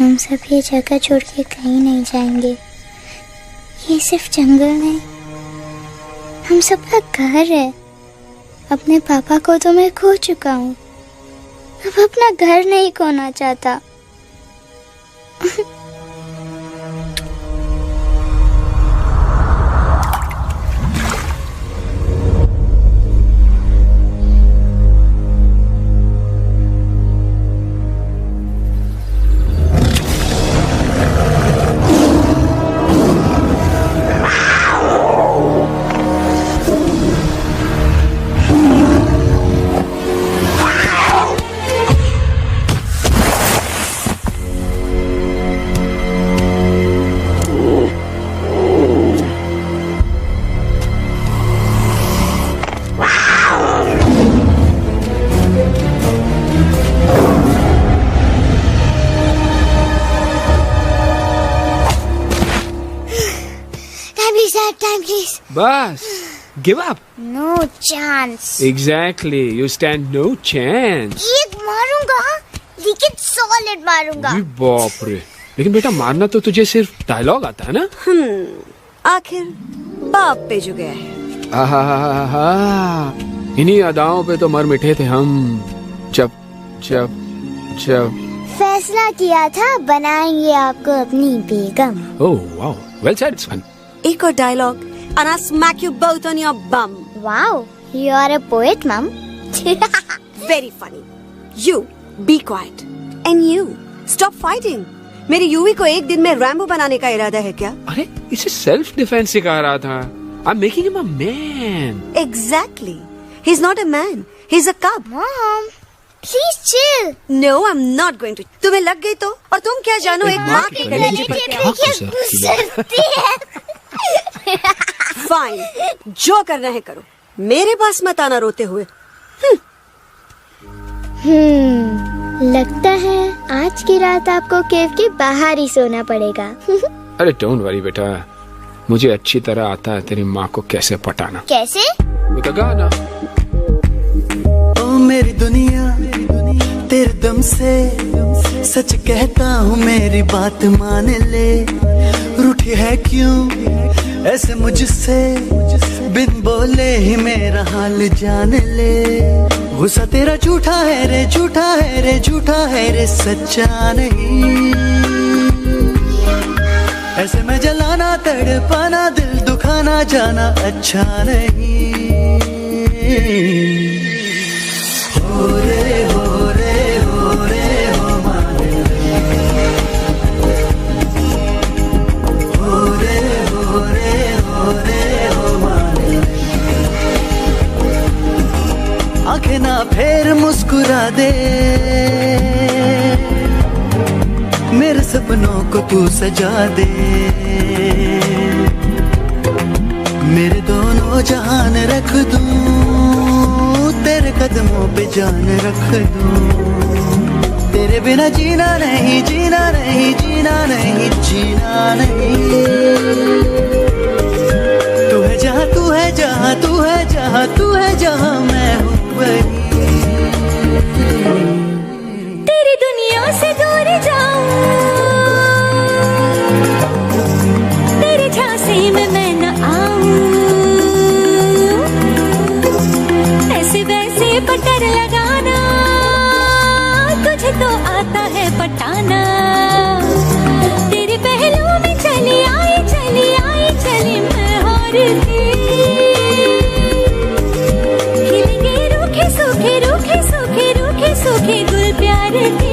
हम सब ये जगह छोड़ के कहीं नहीं जाएंगे। ये सिर्फ जंगल नहीं, हम सबका घर है। अपने पापा को तो मैं खो चुका हूँ, अब अपना घर नहीं खोना चाहता। बस, give up. No chance. Exactly, you stand no chance. एक मारूंगा, लेकिन सॉलिड मारूंगा। अरे बाप रे, लेकिन बेटा मारना तो तुझे सिर्फ डायलॉग आता है ना? आखिर बाप पे जो गया है। आहा, इन्हीं अदाओं पे तो मर मिटे थे हम। जब फैसला किया था बनाएंगे आपको अपनी बेगम। ओह वाओ, वेल सेड सन। एक और dialogue and I'll smack you both on your bum. Wow, you are a poet, Mom. Very funny. You be quiet and you stop fighting. मेरी यूवी को एक दिन में रैम्बो बनाने का इरादा है क्या? अरे इसे सेल्फ डिफेंस सिखा रहा था। I'm making him a man. Exactly. He's not a man. He's a cub. Mom, please chill. No, I'm not going to. तुम्हें लग गई तो? और तुम क्या जानो एक माँ के कलेजे पर क्या? फाइन, जो करना है करो, मेरे पास मत आना रोते हुए। लगता है आज की रात आपको केव के बाहर ही सोना पड़ेगा। अरे डोंट वरी बेटा, मुझे अच्छी तरह आता है तेरी माँ को कैसे पटाना। कैसे? With a गाना। ओ मेरी दुनिया तेरे दम से सच कहता हूँ, मेरी बात मान ले। रूठी है क्यों ऐसे मुझसे, बिन बोले ही मेरा हाल जान ले। गुस्सा तेरा झूठा है रे, झूठा है रे, झूठा है रे, सच्चा नहीं। ऐसे में जलाना, तड़पाना, दिल दुखाना, जाना अच्छा नहीं। हो रे हो रे हो रे हो माने हो रे हो रे हो रे हो माने। आंखें ना फेर मुस्कुरा दे, मेरे सपनों को तू सजा दे। मेरे दोनों जहान रख दूं, तेरे कदमों पे जान रख दूं। तेरे बिना जीना नहीं, जीना नहीं, जीना नहीं, जीना नहीं। तू है जहाँ, तू है जहाँ, तू है जहाँ, तू है जहाँ, मैं हूँ वही। तेरी दुनिया से दूर जाऊं, तेरे झांसे में मैं न आऊं। ऐसे वैसे पटर लगाना, तुझे तो आता है पटाना। तेरे पहलू में चली आई, चली आई, चली मैं हार के। खिलेंगे रूखे सूखे, रूखे सूखे, रूखे सूखे गुल प्यार के।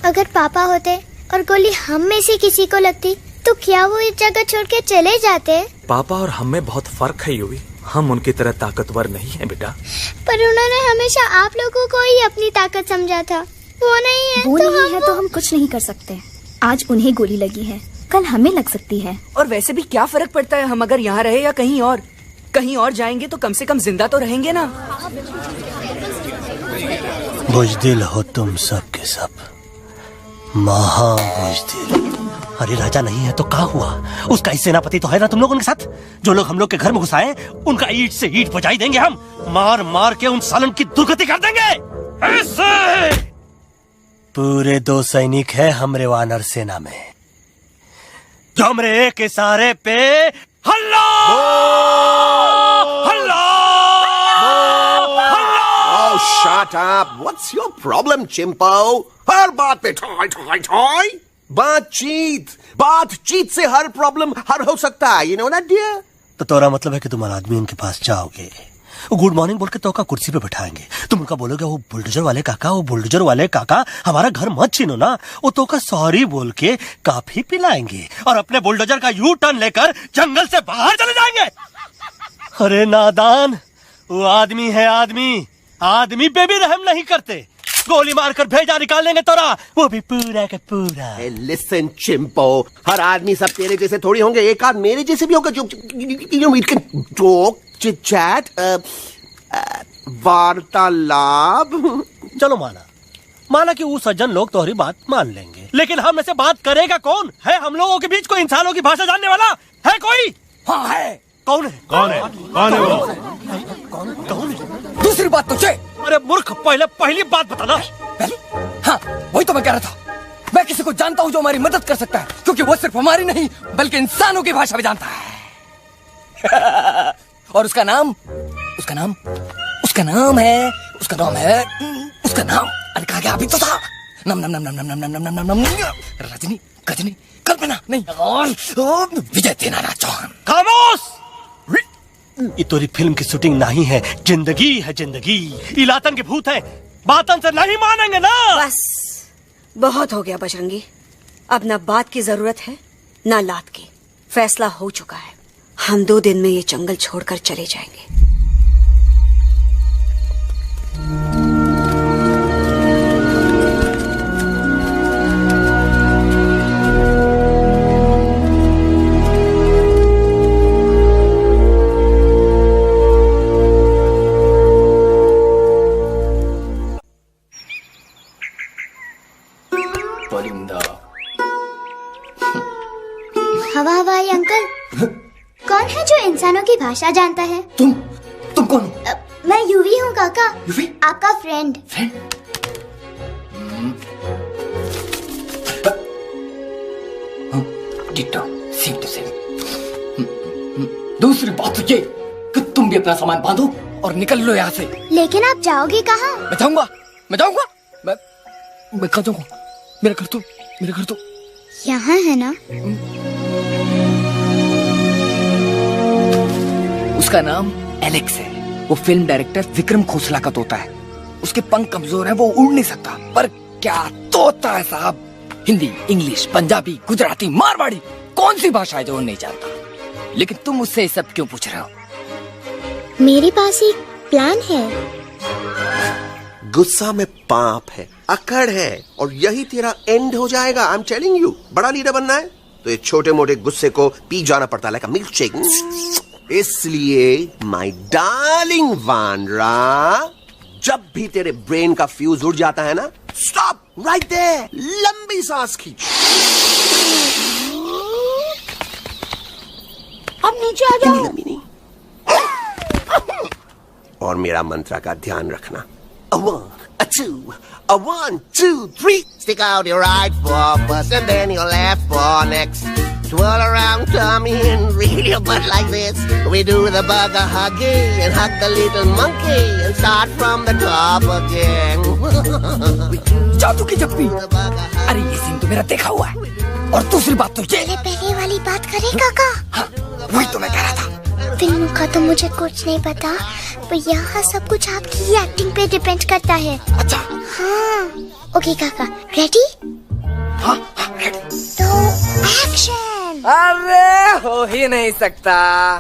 अगर पापा होते और गोली हम में से किसी को लगती तो क्या वो इस जगह छोड़ के चले जाते? पापा और हम में बहुत फर्क है यूवी। हम उनकी तरह ताकतवर नहीं है बेटा। पर उन्होंने हमेशा आप लोगों को ही अपनी ताकत समझा था। वो नहीं है वो तो नहीं है तो हम कुछ नहीं कर सकते। आज उन्हें गोली लगी है, कल हमें लग सकती है। और वैसे भी क्या फर्क पड़ता है हम अगर यहाँ रहे या कहीं और? कहीं और जाएंगे तो कम से कम जिंदा तो रहेंगे ना। बुज़दिल हो तुम सब के सब, महा बुज़दिल। अरे राजा नहीं है तो क्या हुआ? उसका ही सेनापति तो है ना तुम लोग उनके साथ। जो लोग हम लोग के घर में घुसाए उनका ईंट से ईंट बजाई देंगे हम। मार मार के उन सालन की दुर्गति कर देंगे ऐसे। पूरे 2 सैनिक है हमरे वानर सेना में जो हमरे एक इशारे पे हल्ला हल्ला हल्ला। Oh, shut up! What's your problem, चिंपो? हर बात पे ठॉय ठॉय ठॉय। बातचीत से हर प्रॉब्लम हल हो सकता है। You know that, dear? तो तोरा मतलब है कि तुम आदमी उनके पास जाओगे, गुड मॉर्निंग बोल के तो का कुर्सी पे बैठाएंगे, तुम उनका बोलोगे वो बुलडोजर वाले काका हमारा घर मत छीनो ना। वो तो का सॉरी बोल के काफी पिलाएंगे और अपने बुलडोजर का यू टर्न लेकर जंगल से बाहर चले जाएंगे। अरे नादान, वो आदमी है आदमी पे भी रहम नहीं करते। गोली मारकर भेजा निकाल लेंगे तोरा, वो भी पूरा का पूरा। Listen, चिंपो, हर आदमी सब तेरे जैसे थोड़ी होंगे। एक आध मेरे जैसे भी होगा जो जोक चिट-चैट वार्तालाप। चलो माना कि वो सज्जन लोग तुम्हारी बात मान लेंगे, लेकिन हम ऐसे बात करेगा कौन है? हम लोगों के बीच कोई इंसानों की भाषा जानने वाला है कोई? हाँ है। कौन है वो? दूसरी बात तो अरे मूर्ख, पहली बात बताना। पहले? हाँ, वही तो मैं कह रहा था। मैं किसी को जानता हूँ जो हमारी मदद कर सकता है, क्योंकि वो सिर्फ हमारी नहीं बल्कि इंसानों की भाषा भी जानता है। और उसका नाम है अरे कहा गया अभी तो था। नम रजनी गजनी कल्पना नहीं और विजय तेनालीराम चौहान। खामोश! ये तोरी फिल्म की शूटिंग नहीं है, जिंदगी है जिंदगी। इलातन के भूत है, बातन से नहीं मानेंगे ना। बस बहुत हो गया बजरंगी, अब ना बात की जरूरत है ना लात की। फैसला हो चुका है, हम 2 दिन में ये जंगल छोड़कर चले जाएंगे। हवाई अंकल, कौन है जो इंसानों की भाषा जानता है? तुम कौन हो? मैं यूवी हूँ काका। यूवी? आपका friend. Ditto, same to same. दूसरी बात तो ये कि तुम भी अपना सामान बांधो और निकल लो यहाँ से। लेकिन आप जाओगे कहाँ? मैं जाऊंगा मैं कहाँ जाऊंगा? मेरा घर तो यहाँ है ना। उसका नाम एलेक्स है। वो फिल्म डायरेक्टर विक्रम खोसला का तोता है। उसके पंख कमजोर हैं, वो उड़ नहीं सकता, पर क्या तोता है साहब। हिंदी, इंग्लिश, पंजाबी, गुजराती, मारवाड़ी, कौन सी भाषा है जो वो नहीं जानता? लेकिन तुम मुझसे सब क्यों पूछ रहे हो? मेरे पास एक प्लान है। गुस्सा में पाप है, अकड़ है, और यही तेरा एंड हो जाएगा। आई एम टेलिंग यू। बड़ा लीडर बनना है तो ये छोटे मोटे गुस्से को पी जाना पड़ता है, लाइक अ मिल्क शेक। इसलिए माय डार्लिंग वानरा, जब भी तेरे ब्रेन का फ्यूज उड़ जाता है ना, स्टॉप राइट देयर, लंबी सांस खींच। अब नीचे आ जाओ। लंबी नहीं। और मेरा मंत्र का ध्यान रखना। A 1, a 2, a 1, 2, 3. Stick out your right paw first and then your left paw next. Twirl around tummy and reel your butt like this. We do the bugger huggy and hug the little monkey and start from the top again. जादू की जप्पी। अरे ये scene तो मेरा देखा हुआ है। और दूसरी बात तो ये। पहले वाली बात करें काका? हाँ, वही तो मैं कह रहा था। फिल्म का तो मुझे कुछ नहीं पता, पर यहाँ सब कुछ आपकी एक्टिंग पे डिपेंड करता है। अच्छा। हाँ, ओके काका, रेडी? हाँ रेडी। तो एक्शन। अरे हो ही नहीं सकता।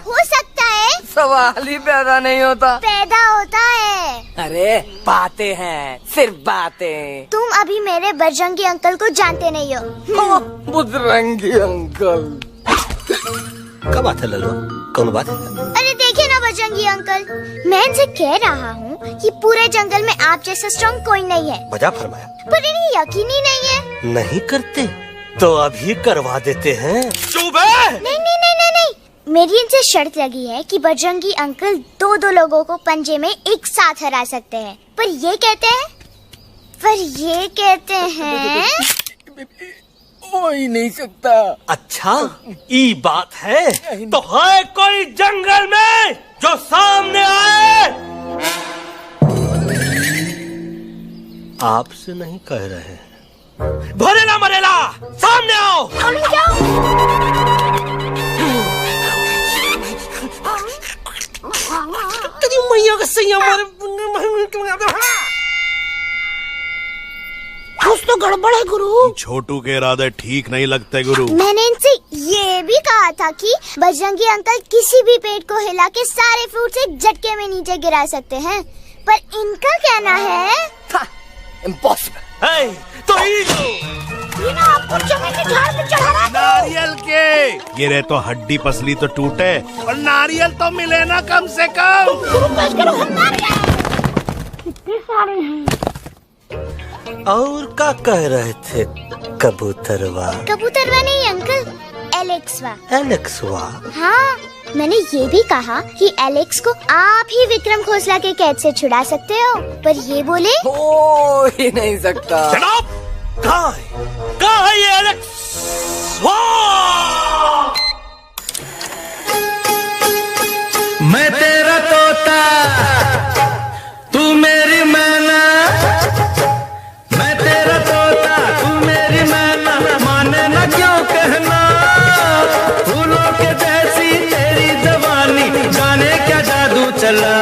हो सकता है। सवाल ही पैदा नहीं होता। पैदा होता है। अरे बातें हैं, सिर्फ बातें। तुम अभी मेरे बजरंगी अंकल को जानते नहीं हो। बजरंगी अंकल। क्या बात है लल्लू, कौन बात है? अरे देखिए ना बजरंगी अंकल, मैं इनसे कह रहा हूँ कि पूरे जंगल में आप जैसा स्ट्रॉन्ग कोई नहीं है। मजा फरमाया। पर इन्हें यकीन ही नहीं है। नहीं करते तो अभी करवा देते हैं। नहीं नहीं नहीं नहीं नहीं, मेरी इनसे शर्त लगी है कि बजरंगी अंकल दो लोगों को पंजे में एक साथ हरा सकते हैं। पर ये कहते हैं हो ही नहीं सकता। अच्छा ये बात है तो है कोई जंगल में जो सामने आए? आपसे नहीं कह रहे, भरेला मरेला सामने आओ। तेरी मैया का सही हमारे कुछ तो गड़बड़ है गुरु। छोटू के इरादे ठीक नहीं लगते गुरु। मैंने इनसे ये भी कहा था कि बजरंगी अंकल किसी भी पेड़ को हिला के सारे फ्रूट एक झटके में नीचे गिरा सकते हैं, पर इनका कहना है इम्पॉसिबल। तो आपको चने के झाड़ पे चढ़ा रहा है। नारियल के गिरे तो हड्डी पसली तो टूटे और नारियल तो मिले ना कम से कम। और क्या कह रहे थे कबूतरवा? कबूतरवा नहीं अंकल, एलेक्सवा। एलेक्सवा? हाँ, मैंने ये भी कहा कि एलेक्स को आप ही विक्रम खोसला के कैद से छुड़ा सकते हो, पर ये बोले हो ही नहीं सकता। कहाँ है ये एलेक्स? मैं तेरा तोता तू मेरी मैना, मैं तेरा तोता तू मेरी मैना, माने ना क्यों कहना, फूलों के जैसी तेरी जवानी, जाने क्या जादू चला,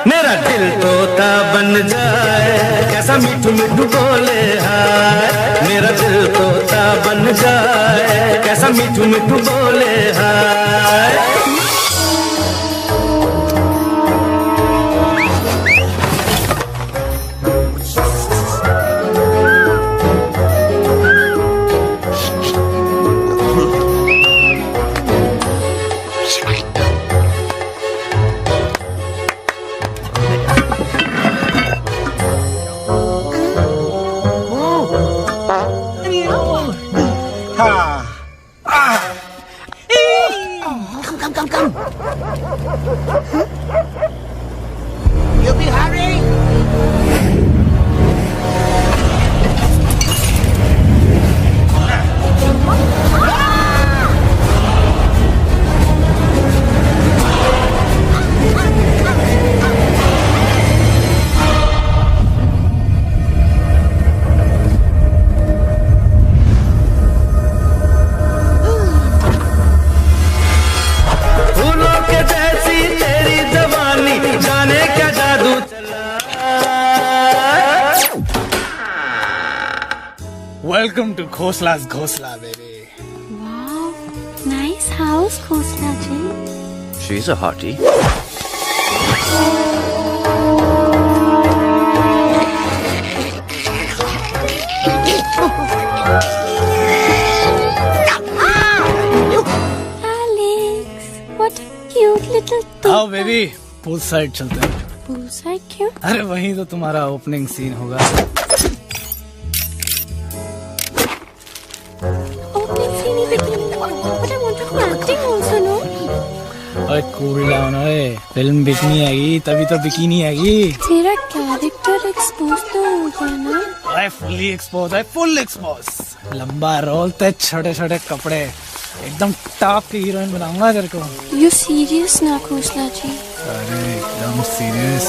मेरा दिल तोता बन जाए, कैसा मीठू मीठू बोले हाय, मेरा दिल तोता बन जाए, कैसा मीठू मीठू बोले हाय। Welcome to Khosla's Ghosla, baby. Wow, nice house, Khosla ji. She's a hottie. Alex, what a cute little dog. आओ बेबी, पूल साइड चलते हैं। पूल साइड क्यों? अरे वहीं तो तुम्हारा ओपनिंग सीन होगा। कूल डाउन ओए, फिल्म बिकनी आएगी तभी तो बिकिनी आएगी। तेरा कैरेक्टर एक्सपोज तो हो गया ना? I fully expose, I full expose. लंबा रोल ते छोटे छोटे कपड़े, एकदम टॉप की हीरोइन बनाऊंगा तेरे को। यू सीरियस ना खोसला जी? अरे एकदम सीरियस।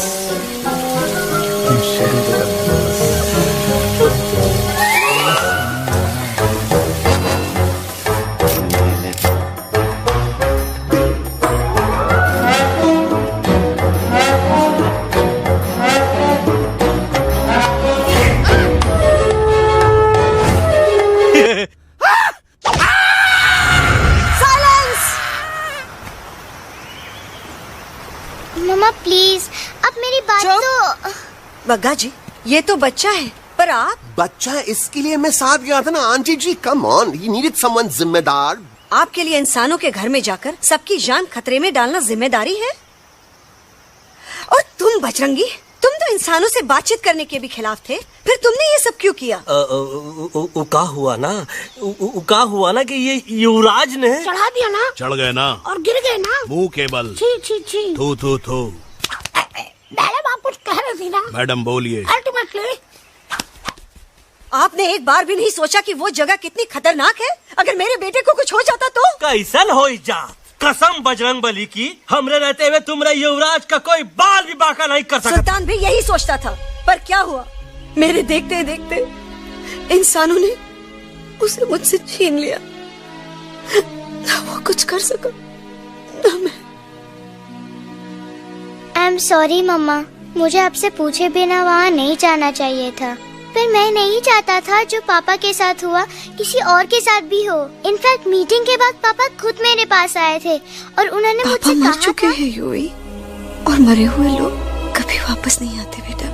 बग्गा जी, ये तो बच्चा है, पर आप? बच्चा है इसके लिए मैं साथ गया था ना aunty ji. Come on, he needed someone जिम्मेदार। आपके लिए इंसानों के घर में जाकर सबकी जान खतरे में डालना जिम्मेदारी है? और तुम बजरंगी, तुम तो इंसानों से बातचीत करने के भी खिलाफ थे, फिर तुमने ये सब क्यों किया? का हुआ ना कि ये युवराज ने चढ़ा दिया ना, चढ़ गए ना और गिर गए ना, मुंह के बल। छी छी छी। थू थू थू। मैडम आप कुछ कह रही थी ना? मैडम बोलिए। अल्टीमेटली आपने एक बार भी नहीं सोचा कि वो जगह कितनी खतरनाक है? अगर मेरे बेटे को कुछ हो जाता तो? कैसन हो जा, कसम बजरंग बली की, हमरे रहते हुए तुमरे युवराज का कोई बाल भी बाका नहीं कर सकता। सुल्तान भी यही सोचता था, पर क्या हुआ, मेरे देखते देखते इंसानों ने उसे मुझसे छीन लिया। ना वो कुछ कर सका, ना मैं। आई एम सॉरी मम्मा, मुझे आपसे पूछे बिना वहाँ नहीं जाना चाहिए था, पर मैं नहीं चाहता था जो पापा के साथ हुआ किसी और के साथ भी हो। इनफैक्ट मीटिंग के बाद पापा खुद मेरे पास आए थे और उन्होंने मुझसे कहा मर चुके हैं यूई, और मरे हुए लोग कभी वापस नहीं आते बेटा।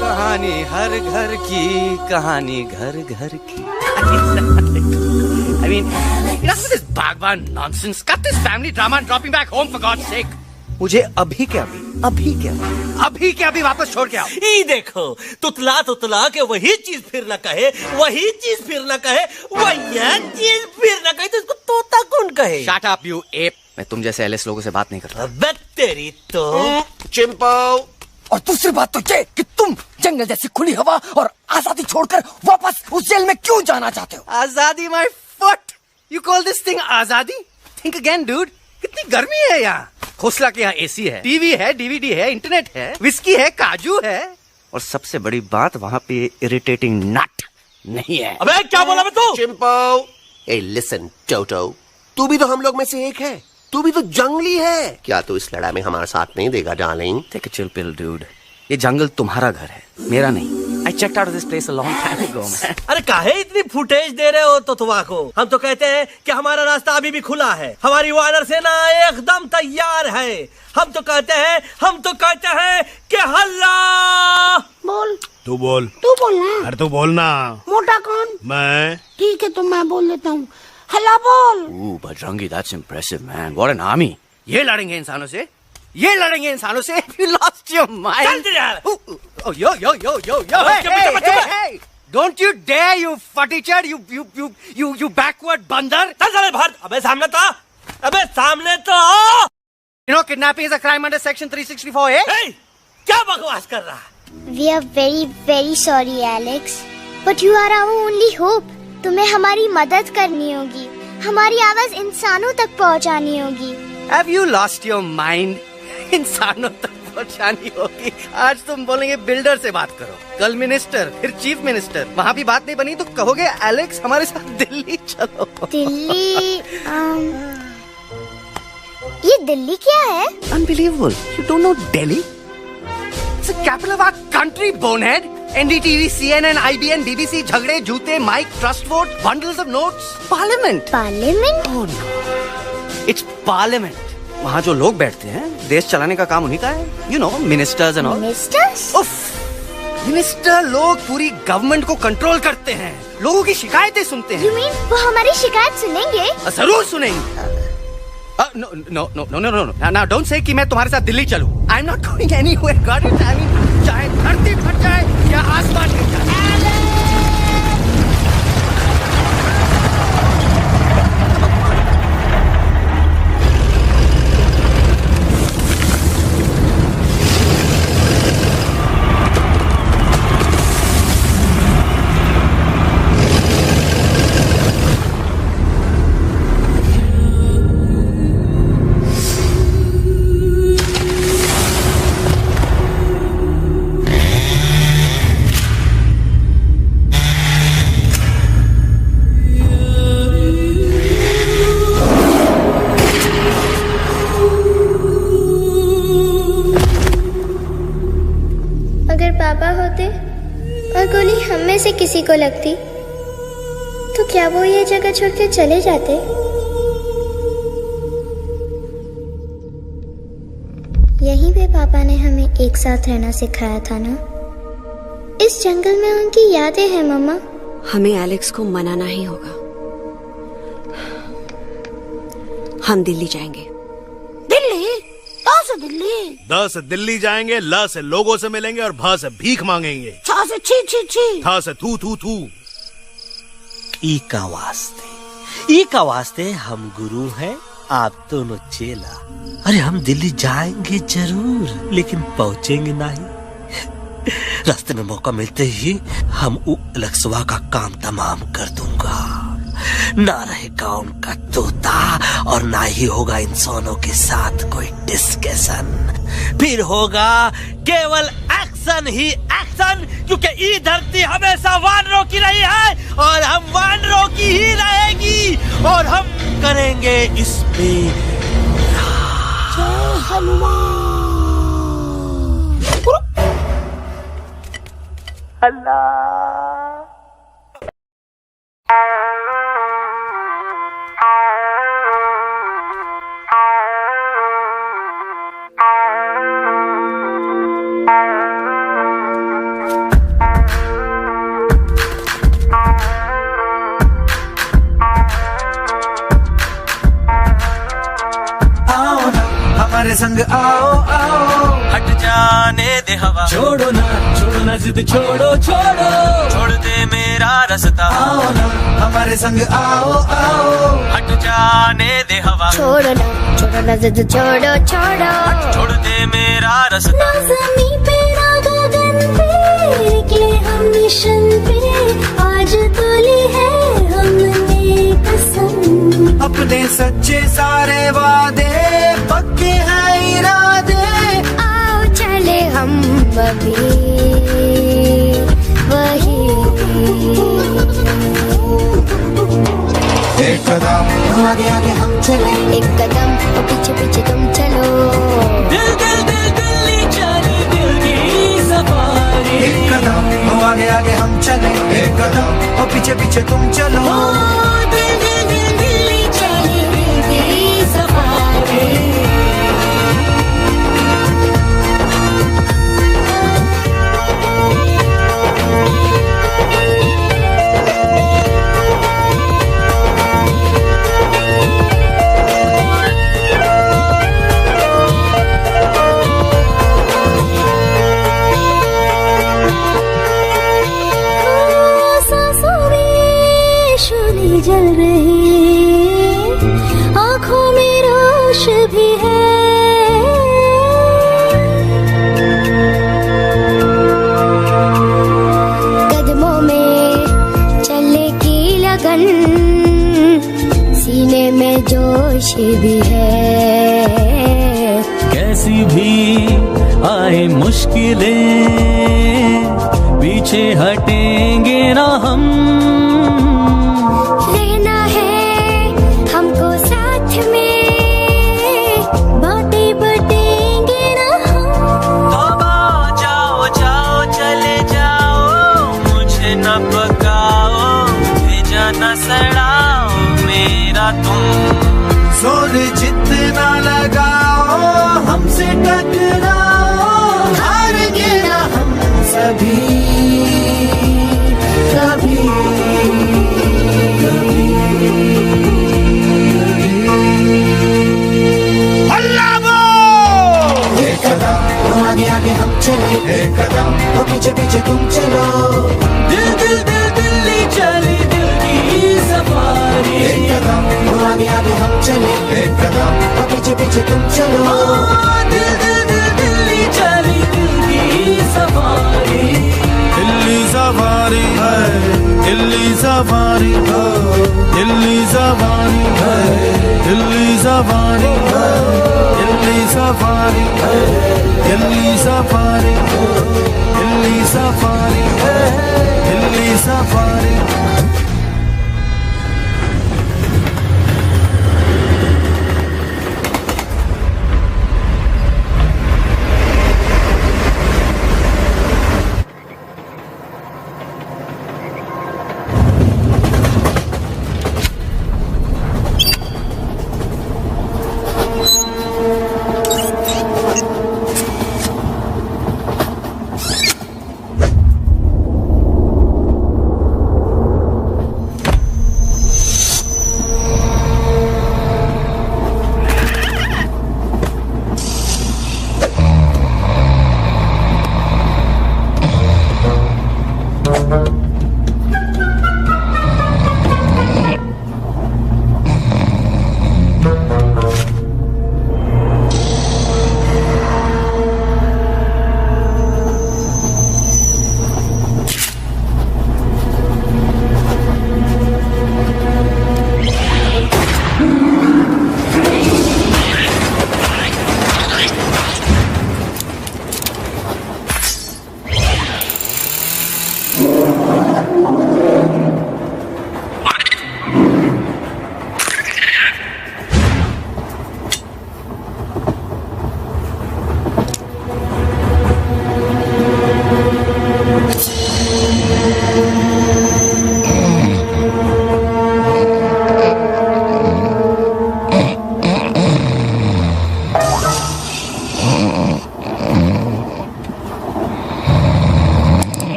कहानी हर घर की, कहानी घर घर की। I mean, enough of this Bhagwan nonsense. Cut this family drama and drop me back home for God's sake. मुझे अभी के अभी वापस छोड़ के आओ। ये देखो, तुतला तुतला के वही चीज फिर न कहे, वही चीज फिर न कहे, वही चीज फिर न कहे, तो इसको तोता कौन कहे? Shut up, you ape. मैं तुम जैसे एलिस लोगों से बात नहीं करता। अबे तेरी तो चिंपो। और दूसरी बात तो ये कि तुम जंगल जैसी खुली हवा और आजादी छोड़कर वापस उस जेल में क्यों जाना चाहते हो? आजादी my foot. You call this thing आजादी? Think again, dude. कितनी गर्मी है यहाँ। खोसला के यहाँ एसी है, टीवी है, डीवीडी है, इंटरनेट है, विस्की है, काजू है, और सबसे बड़ी बात वहाँ पे इरिटेटिंग नट नहीं है। अबे क्या बोला मैं तू? चिंपो, ए लिसन टोटो, तू भी तो हम लोग में से एक है, तू भी तो जंगली है। क्या तू इस लड़ाई में हमारा साथ नहीं देगा darling? Take a chill pill, dude. ये जंगल तुम्हारा घर है, मेरा नहीं। I checked out of this place a long time ago, man. अरे काहे इतनी फुटेज दे रहे हो तुतवा को? हम तो कहते हैं कि हमारा रास्ता अभी भी खुला है, हमारी वानर सेना एकदम तैयार है। हम तो कहते हैं कि हल्ला। बोल। तू बोल। तू बोलना। अरे तू बोलना। मोटा कौन? मैं। ठीक है, तो मैं बोल लेता हूँ। हल्ला बोल। Ooh, Bajrangi, that's impressive, man. What an army. ये लड़ेंगे इंसानों से? ये लड़ेंगे इंसानों से? You lost your mind. Oh, yo. Hey. Don't you dare, you futichard, you backward बंदर. चल बाहर। अबे सामने तो। You know, kidnapping is a crime under section 364A. Hey, क्या बकवास कर रहा है? We are very very sorry Alex, but you are our only hope. तुम्हें हमारी मदद करनी होगी, हमारी आवाज इंसानों तक पहुंचानी होगी। Have you lost your mind? इंसानों तक पहुंचानी होगी। आज तुम बोलेंगे बिल्डर से बात करो, कल मिनिस्टर, फिर चीफ मिनिस्टर, वहाँ भी बात नहीं बनी तो कहोगे एलेक्स हमारे साथ दिल्ली चलो। दिल्ली? ये दिल्ली क्या है? Unbelievable. You don't know Delhi? It's the capital of our country, bonehead. NDTV, CNN, IBN, BBC, झगड़े, जूते, mic, trust vote, bundles of notes. Parliament. Parliament? Oh no. It's Parliament. वहाँ जो लोग बैठते हैं, देश चलाने का काम उन्हीं का है। You know, ministers and all. Ministers? उफ, मिनिस्टर लोग पूरी गवर्नमेंट को कंट्रोल करते हैं, लोगों की शिकायतें सुनते हैं। You mean वो हमारी शिकायत सुनेंगे? जरूर सुनेंगे। No. Now don't say कि मैं तुम्हारे साथ दिल्ली चलूं. I'm not going anywhere. Got it? I mean, चाहे धरती फट जाए या आसमान गिर जाए। से किसी को लगती तो क्या वो ये जगह छोड़ के चले जाते? यहीं पे पापा ने हमें एक साथ रहना सिखाया था ना। इस जंगल में उनकी यादें हैं मम्मा। हमें एलेक्स को मनाना ही होगा। हम दिल्ली जाएंगे। दिल्ली? कहाँ से दिल्ली? द से दिल्ली जाएंगे, ल से लोगों से मिलेंगे और भ से भीख मांगेंगे, छ से छी छी छी, थ से थू थू थू। ई का वास्ते हम गुरु हैं, आप दोनों चेला। अरे हम दिल्ली जाएंगे जरूर, लेकिन पहुंचेंगे नहीं। रास्ते में मौका मिलते ही हम अलक्सवा का काम तमाम कर दूंगा। ना रहेगा उनका तोता और ना ही होगा इंसानों के साथ कोई डिस्कशन। फिर होगा केवल एक्शन ही एक्शन, क्योंकि ये धरती हमेशा वानरों की रही है और हम वानरों की ही रहेगी, और हम करेंगे इस पे हमारे संग आओ आओ, हट जाने दे हवा, छोड़ो ना जिद, छोड़ो छोड़ दे मेरा रास्ता। आओ ना हमारे संग आओ आओ, हट जाने दे हवा, छोड़ो ना जिद, छोड़ दे मेरा रास्ता। ज़मीं पे ना गगन पे, निकले हम मिशन पे, आज तोली है हमने कसम। अपने सच्चे सारे वादे पक्के हैं इरादे, आओ चले हम अभी वही। एक कदम आगे आगे हम चले, एक कदम और पीछे पीछे तुम चलो। दिल्ली चले दिल की सफारी। एक कदम आगे आगे हम चले, एक कदम और पीछे पीछे तुम चलो। दिल्ली चले दिल की सफारी। जल रही आँखों में रोश भी है, कदमों में चले की लगन, सीने में जोश भी है। कैसी भी आए मुश्किलें, पीछे हटेंगे ना हम, जोर जितना लगाओ हमसे टकराओ, हारेंगे ना हम सभी कभी कभी। अल्लाह वो एक कदम आगे आगे हम चले, एक कदम और पीछे पीछे तुम चलो। दिल्ली चली दिल की सफारी। एक कदम आगे आगे हम चले, एक कदम और पीछे पीछे तुम चलो। दिल्ली चली दिल की सफारी। दिल्ली सफारी है, दिल्ली सफारी है, दिल्ली सफारी है, दिल्ली सफारी है, दिल्ली सफारी है, दिल्ली सफारी है, दिल्ली सफारी है, Delhi safari.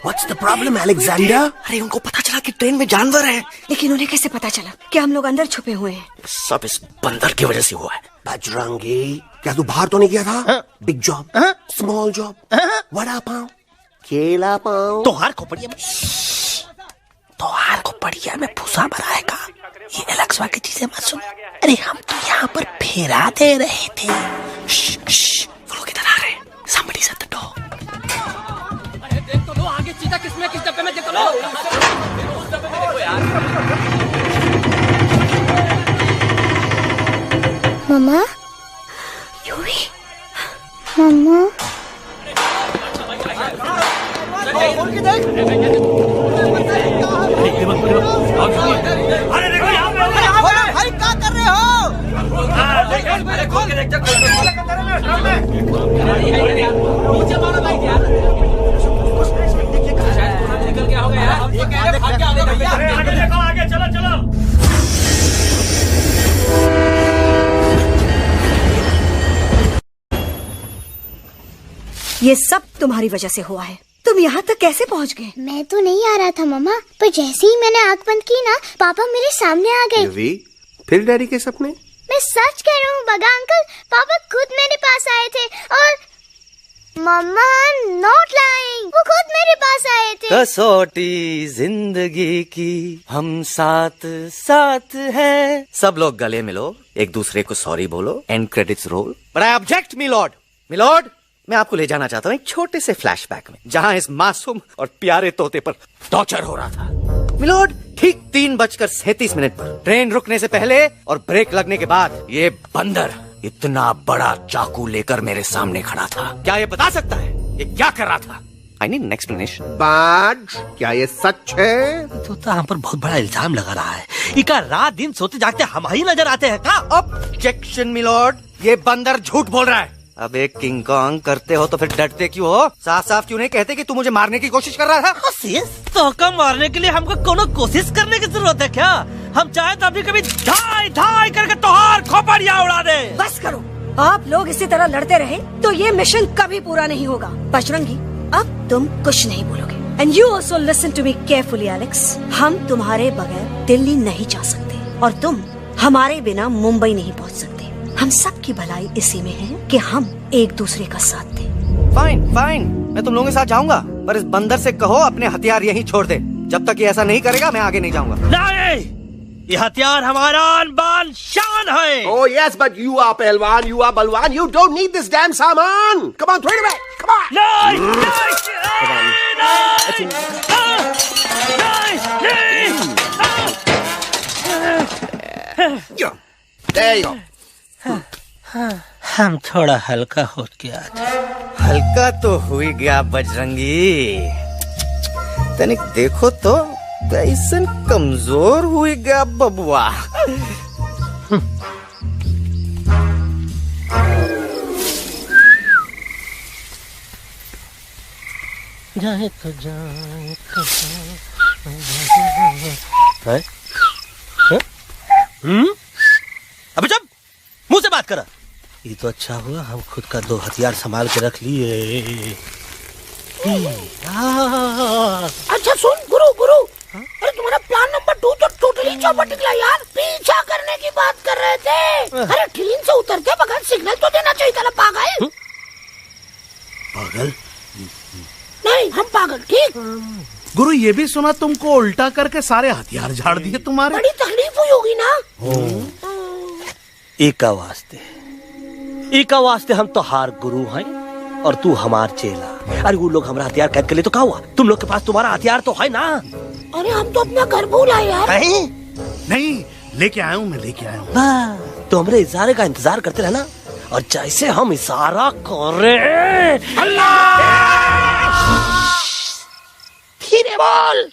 What's the problem, Alexander? अरे उनको पता चला कि ट्रेन में जानवर है। लेकिन उन्हें कैसे पता चला कि हम लोग अंदर छुपे हुए हैं? सब इस बंदर की वजह से हुआ है। बजरंगी, क्या तू बाहर तो नहीं गया था? Big job, small job, vada pav, केला पाव। तोहार खोपड़िया में भूसा भराएगा। ये एलेक्सा की चीजें मत सुन। अरे हम तो यहाँ पर फेरा दे रहे थे। वो लोग इधर आ रहे हैं। Somebody's at the door. अरे देख तो लो आगे चीता किसमें किस डब्बे में, देख तो लो। उस डब्बे में देखो यार। मम्मा, यूवी, मम्मा, अरे देखो यहाँ पे भाई क्या कर रहे हो? अरे खोल के देख नीचे मारो लाइट यार। निकल गया होगा यार। ये कह रहे भाग के आगे भैया। आगे देखो, आगे चलो चलो। ये सब तुम्हारी वजह से हुआ है। तुम यहाँ तक कैसे पहुँच गए? मैं तो नहीं आ रहा था मम्मा, पर जैसे ही मैंने आँख बंद की ना, पापा मेरे सामने आ गए। यूवी, फिर डैडी के सपने? मैं सच कह रहा हूँ बगा अंकल, पापा खुद मेरे पास आए थे और मम्मा नॉट लाइंग, वो खुद मेरे पास आए थे। कसौटी जिंदगी की हम साथ साथ हैं। सब लोग गले मिलो, एक दूसरे को सॉरी बोलो, and credits roll. But I object milord, मैं आपको ले जाना चाहता हूँ एक छोटे से फ्लैशबैक में, जहाँ इस मासूम और प्यारे तोते पर टॉर्चर हो रहा था। मिलॉर्ड, ठीक 3:37 पर ट्रेन रुकने से पहले और ब्रेक लगने के बाद ये बंदर इतना बड़ा चाकू लेकर मेरे सामने खड़ा था। क्या ये बता सकता है ये क्या कर रहा था? I need an explanation. बाज, क्या ये सच है? तो हम पर बहुत बड़ा इल्जाम लगा रहा है। इका रात दिन सोते जागते हम ही नजर आते हैं का? ऑब्जेक्शन मिलॉर्ड, ये बंदर झूठ बोल रहा है। अब एक किंग कॉन्ग करते हो तो फिर डरते क्यों हो? साफ साफ क्यों नहीं कहते कि तू मुझे मारने की कोशिश कर रहा था? तो कम मारने के लिए हमको कोनो कोशिश करने की जरूरत है क्या? हम चाहे तो अभी कभी धाई धाई करके तोहार खोपड़िया उड़ा दे। बस करो, आप लोग इसी तरह लड़ते रहे तो ये मिशन कभी पूरा नहीं होगा। बजरंगी, अब तुम कुछ नहीं बोलोगे। And you also listen to me carefully Alex. हम तुम्हारे बगैर दिल्ली नहीं जा सकते और तुम हमारे बिना मुंबई नहीं पहुंच सकते। हम सब की भलाई इसी में है कि हम एक दूसरे का साथ दें। फाइन, मैं तुम लोगों के साथ जाऊंगा, पर इस बंदर से कहो अपने हथियार यहीं छोड़ दे। जब तक ये ऐसा नहीं करेगा मैं आगे नहीं जाऊंगा। नहीं, ये हथियार हमारा आन बान शान है। Oh yes, but you are पहलवान, you are बलवान, you don't need this damn सामान. Come on, throw it away. Come on. There you go. हम थोड़ा हल्का हो गया। हल्का तो हुई गया बजरंगी, तनिक देखो तो कैसन कमजोर हुई गया बबुआ। जाए तो जाए अबे जब मुंह से बात करा। ये तो अच्छा हुआ हम खुद का 2 हथियार संभाल के रख लिए। अच्छा सुन गुरु, अरे तुम्हारा प्लान नंबर 2 तो टोटली चौपट निकला यार। पीछा करने की बात कर रहे थे। अरे ट्रेन से उतरते बगैर सिग्नल तो देना चाहिए था। पागल पागल नहीं, हम पागल। ठीक गुरु, ये भी सुना तुमको उल्टा करके सारे हथियार झाड़ दिए तुम्हारे। बड़ी तकलीफ हुई होगी ना। एका वास्ते हम तो हार गुरु हैं और तू हमार चेला। अरे वो लोग हमारा हथियार कैद कर ले तो क्या हुआ? तुम लोग के पास तुम्हारा हथियार तो है ना। अरे हम तो अपना घर भूल आए यार। नहीं, लेके आया हूँ, मैं लेके आया हूँ। तो हमारे इशारे का इंतजार करते रहना और जैसे हम इशारा कर रहे धीरे बोल।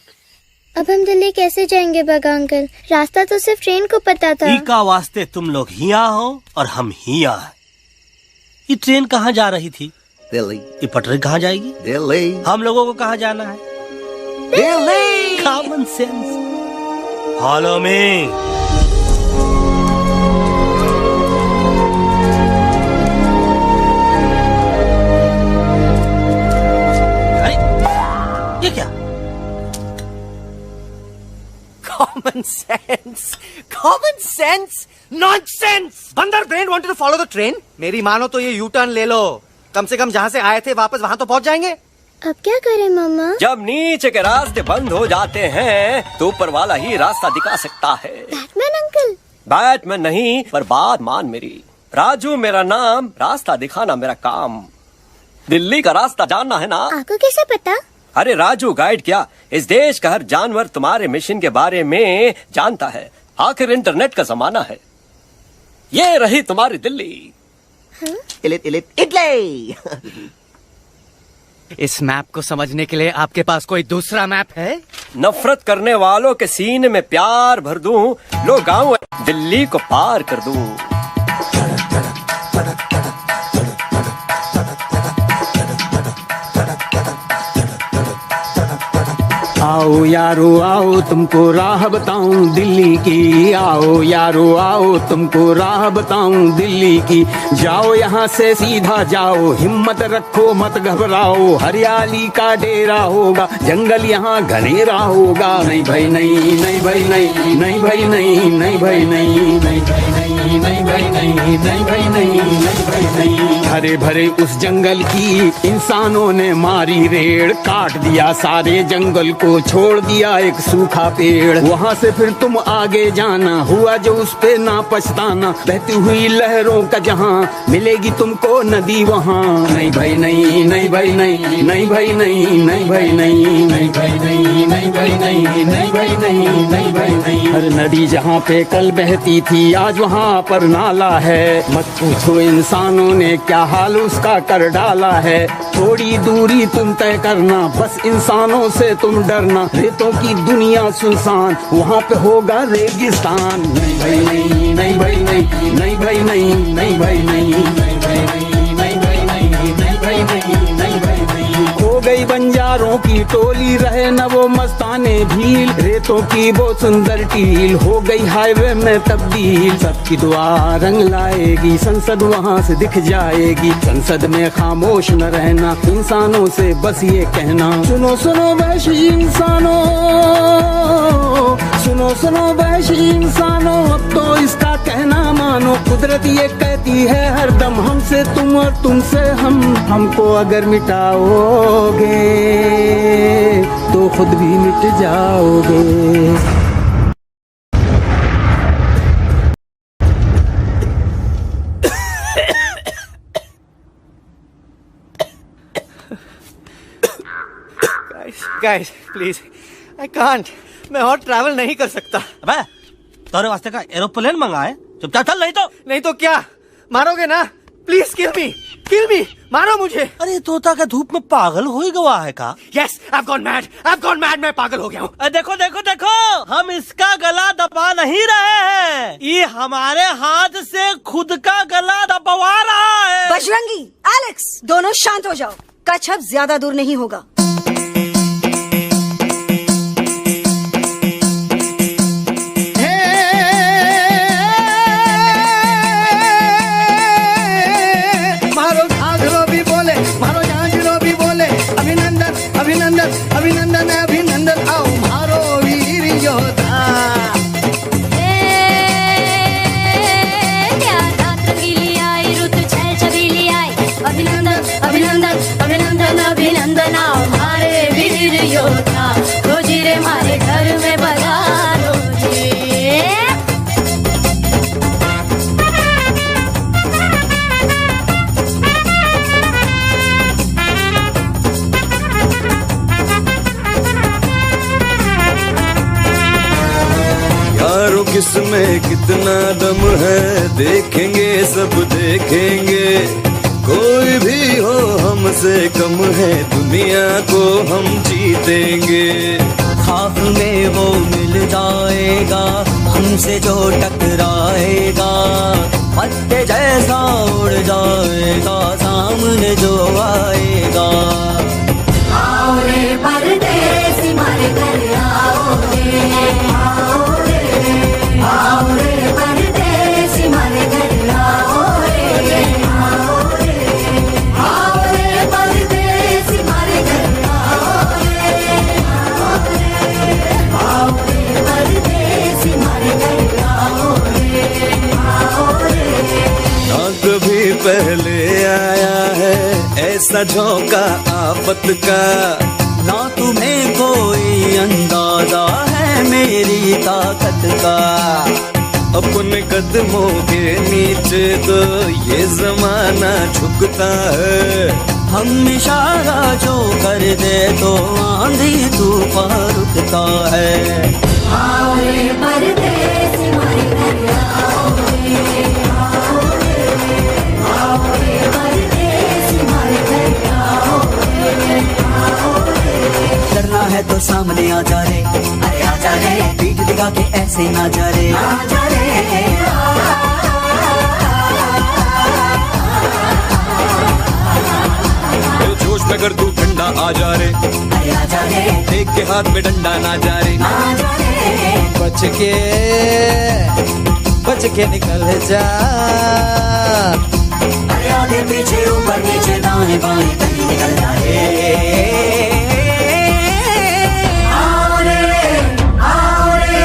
अब हम दिल्ली कैसे जाएंगे बगा अंकल? रास्ता तो सिर्फ ट्रेन को पता था। का वास्ते तुम लोग हिया हो और हम हिया। ये ट्रेन कहाँ जा रही थी? दिल्ली। ये पटरी कहाँ जाएगी? दिल्ली। हम लोगों को कहाँ जाना है? Delhi. Common sense. Follow me. ये क्या? Common sense. Common sense. Nonsense. बंदर brain wanted to follow the train. मेरी मानो तो ये U-turn ले लो. कम से कम जहाँ से आए थे वापस वहाँ तो पहुँच जाएंगे. अब क्या करें मामा? जब नीचे के रास्ते बंद हो जाते हैं तो ऊपर वाला ही रास्ता दिखा सकता है. Batman uncle. बैटमैन नहीं, पर बात मान मेरी. राजू मेरा नाम, रास्ता दिखाना मेरा काम. दिल्ली का रास्ता जानना है ना? आपको कैसे पता? अरे राजू गाइड क्या, इस देश का हर जानवर तुम्हारे मिशन के बारे में जानता है. आखिर इंटरनेट का जमाना है. ये रही तुम्हारी दिल्ली. इटली. इस मैप को समझने के लिए आपके पास कोई दूसरा मैप है? नफरत करने वालों के सीने में प्यार भर दूं, लो गाँव दिल्ली को पार कर दूं. आओ यारो आओ तुमको राह बताऊं दिल्ली की. आओ यारो आओ तुमको राह बताऊं दिल्ली की. जाओ यहाँ से सीधा जाओ, हिम्मत रखो मत घबराओ. हरियाली का डेरा होगा, जंगल यहाँ घनेरा होगा. नहीं भाई नहीं, नहीं भाई नहीं, नहीं भाई नहीं, नहीं भाई नहीं, नहीं भाई नहीं, नहीं भाई नहीं, नहीं भाई नहीं, नहीं भाई नहीं. हरे भरे उस जंगल की इंसानों ने मारी रेड़. काट दिया सारे जंगल को, छोड़ दिया एक सूखा पेड़. वहाँ से फिर तुम आगे जाना, हुआ जो उस पे ना पछताना. बहती हुई लहरों का जहाँ, मिलेगी तुमको नदी वहाँ. नहीं भाई नहीं, नहीं भाई नहीं, नहीं भाई नहीं, नहीं भाई नहीं, नहीं भाई नहीं, नहीं भाई नहीं, नहीं भाई नहीं, नहीं भाई नहीं. हर नदी जहाँ पे कल बहती थी आज वहाँ पर नाला है. मत पूछो इंसानों ने क्या हाल उसका कर डाला है. थोड़ी दूरी तुम तय करना, बस इंसानों से तुम डरना. रेतों की दुनिया सुनसान, वहाँ पे होगा रेगिस्तान. नहीं भाई नहीं, नहीं भाई नहीं, नहीं भाई नहीं, नहीं भाई नहीं, नहीं भाई नहीं, नहीं भाई नहीं, नहीं भाई नहीं, नहीं भाई नहीं. हो गई बंजारों की टोली, रहे न वो मस्ताने भील. रेतों की वो सुंदर टील, हो गई हाईवे में तब्दील. सबकी दुआ रंग लाएगी, संसद वहाँ से दिख जाएगी. संसद में खामोश न रहना, इंसानों से बस ये कहना. सुनो सुनो वैशी इंसानों, सुनो सुनो वैशी इंसानों, अब तो इसका कहना मानो. कुदरत ये कहती है हरदम, हमसे तुम और तुमसे हम. हमको अगर मिटाओगे तो खुद भी मिट जाओगे. Guys, please, I can't. मैं और ट्रैवल नहीं कर सकता. अबे, तोरे वास्ते का एरोप्लेन मंगाए, चुपचाप चल. नहीं तो क्या मारोगे ना? प्लीज किल मी, मारो मुझे. अरे तोता का धूप में पागल हो ही गवा है का? Yes, I've gone mad, मैं पागल हो गया हूँ. देखो देखो देखो, हम इसका गला दबा नहीं रहे हैं, ये हमारे हाथ से खुद का गला दबवा रहा है. बजरंगी, एलेक्स, दोनों शांत हो जाओ. कच्छ अब ज्यादा दूर नहीं होगा. अभिनंदन अभिनंदन, आओ मारो वीर योद्धा. रंगीली आई, रुत छल छबीली आई. अभिनंदन अभिनंदन अभिनंदन अभिनंदन, आओ मारे वीर योद्धा. रोजी रे मारे घर में बधारो जी. किसमें कितना दम है, देखेंगे सब देखेंगे. कोई भी हो हमसे कम है, दुनिया को हम जीतेंगे. खाक में वो मिल जाएगा, हमसे जो टकराएगा. पत्ते जैसा उड़ जाएगा, सामने जो आएगा. आओ रे परदेसी मारे घर आओ रे, आओ रे, आओ रे परदेसी मारे घर आओ रे, आओ रे, आओ रे परदेसी मारे घर आओ रे, आओ रे, आओ रे परदेसी. ऐसा झोंका आफत का, ना तुम्हें कोई अंदाजा है मेरी ताकत का। अपने कदमों के नीचे तो ये जमाना झुकता है, हम इशारा जो कर दे तो आंधी तूफान रुकता है। आओ रे परदेसी हमारे घर आओ रे, आओ रे, आओ रे परदेसी हमारे घर आओ रे, आओ रे। डरना है तो सामने आ जा रे, अरे आ जा रे, पीठ दिखा के ऐसे ना जा रे, आ जा रे। जोश में कर तू ठंडा आ जा रे, अरे आ जा रे, देख के हाथ में डंडा ना जा रे, आ जा रे। बच के निकल जा, अरे आगे पीछे ऊपर नीचे दाएं बाएं कहीं निकल जा रे। परदेसी हमारे घर आओ रे, आओ रे,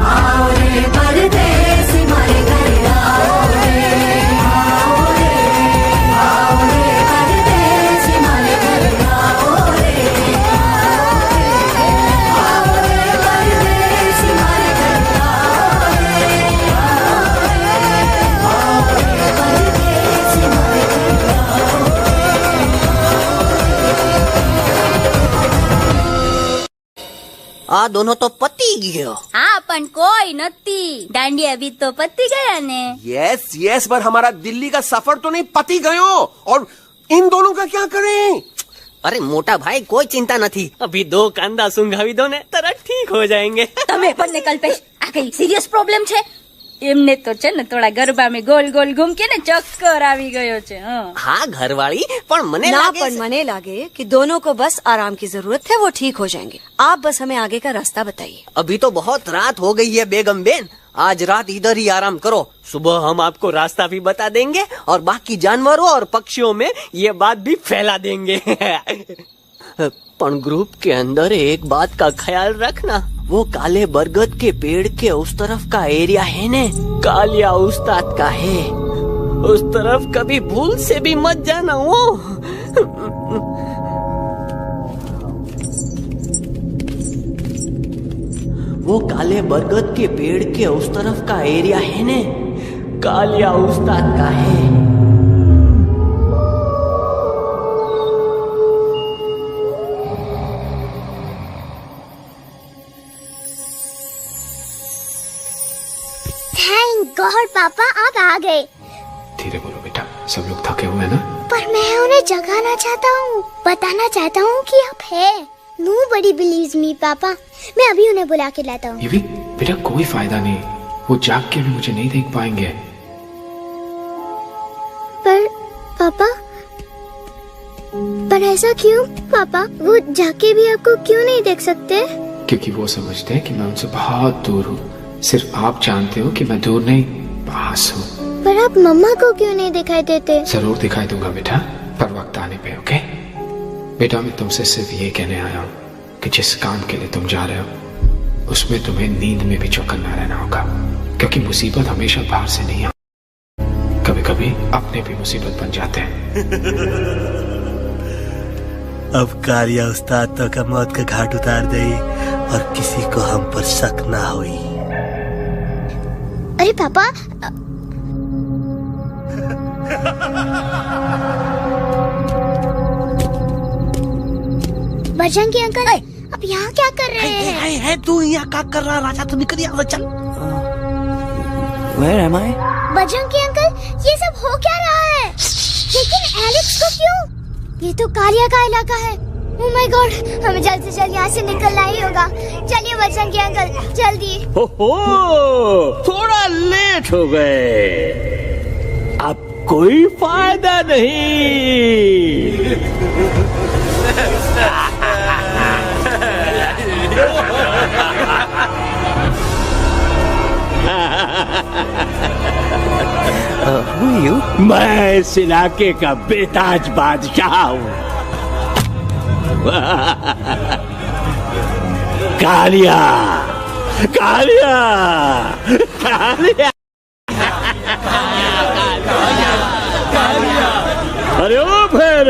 आओ रे परदेसी हमारे घर आओ रे, आओ रे परदेसी हमारे घर आओ रे, आओ रे परदेसी हमारे घर आ दोनों तो पति गयो। हाँ पण कोई नती, दांडिया भी तो पति गया ने। यस यस, पर हमारा दिल्ली का सफर तो नहीं पति गयो, और इन दोनों का क्या करें? अरे मोटा भाई कोई चिंता नहीं, अभी 2 कांदा सुंघावी दो ने तरह ठीक हो जाएंगे। तमे पण ने कल्पेश आ कई सीरियस प्रॉब्लम छे? एमने तो छे ने थोड़ा गरबा में गोल गोल घूम के ने चक्कर आवी गयो छे। हाँ घरवाली, पर मने ना लागे पर मने लागे कि दोनों को बस आराम की जरूरत है, वो ठीक हो जाएंगे। आप बस हमें आगे का रास्ता बताइए। अभी तो बहुत रात हो गई है बेगम बेन, आज रात इधर ही आराम करो, सुबह हम आपको रास्ता भी बता देंगे और बाकी जानवरों और पक्षियों में ये बात भी फैला देंगे। पर ग्रुप के अंदर एक बात का ख्याल रखना, वो काले बरगद के पेड़ के उस तरफ का एरिया है ने, कालिया उस्ताद का है, उस तरफ कभी भूल से भी मत जाना। वो काले बरगद के पेड़ के उस तरफ का एरिया है ने, कालिया उस्ताद का है। थैंक गॉड पापा आप आ गए। धीरे बोलो बेटा, सब लोग थके हुए हैं ना? पर मैं उन्हें जगाना चाहता हूँ, बताना चाहता हूँ कि आप है। Nobody believes me पापा, मैं अभी उन्हें बुला के लाता हूँ। ये भी बेटा कोई फायदा नहीं, वो जाग के भी मुझे नहीं देख पाएंगे। पर पापा, पर ऐसा क्यों पापा? वो जाके भी आपको क्यों नहीं देख सकते? क्योंकि वो समझते हैं कि मैं उनसे बहुत दूर हूँ, सिर्फ आप जानते हो कि मैं दूर नहीं पास हूँ। पर आप मम्मा को क्यों नहीं दिखाई देते? जरूर दिखाई दूंगा बेटा, पर वक्त आने पे। ओके बेटा, मैं तुमसे सिर्फ ये कहने आया हूँ कि जिस काम के लिए तुम जा रहे हो उसमें तुम्हें नींद में भी चौकन्ना रहना होगा, क्योंकि मुसीबत हमेशा बाहर से नहीं आती, कभी कभी अपने भी मुसीबत बन जाते हैं। अब कालिया उस्ताद तो का मौत का घाट उतार दे और किसी को हम पर शक ना हुई। अरे पापा, बजरंगी अंकल, अब यहाँ क्या कर रहे हैं? है तू यहाँ क्या कर रहा? राजा तो निकल यहाँ चल। Where am I? Bajrangi uncle, ये सब हो क्या रहा है? लेकिन एलेक्स को क्यों? ये तो कालिया का इलाका है। ओह माय गॉड, हमें जल्द से जल्द यहाँ से निकलना ही होगा। चलिए बजरंगी अंकल, जल्दी। हो, थोड़ा लेट हो गए, अब कोई फायदा नहीं। मैं इस इलाके का बेताज बादशाह हूँ। कालिया, कालिया, कालिया, अरे ओ फिर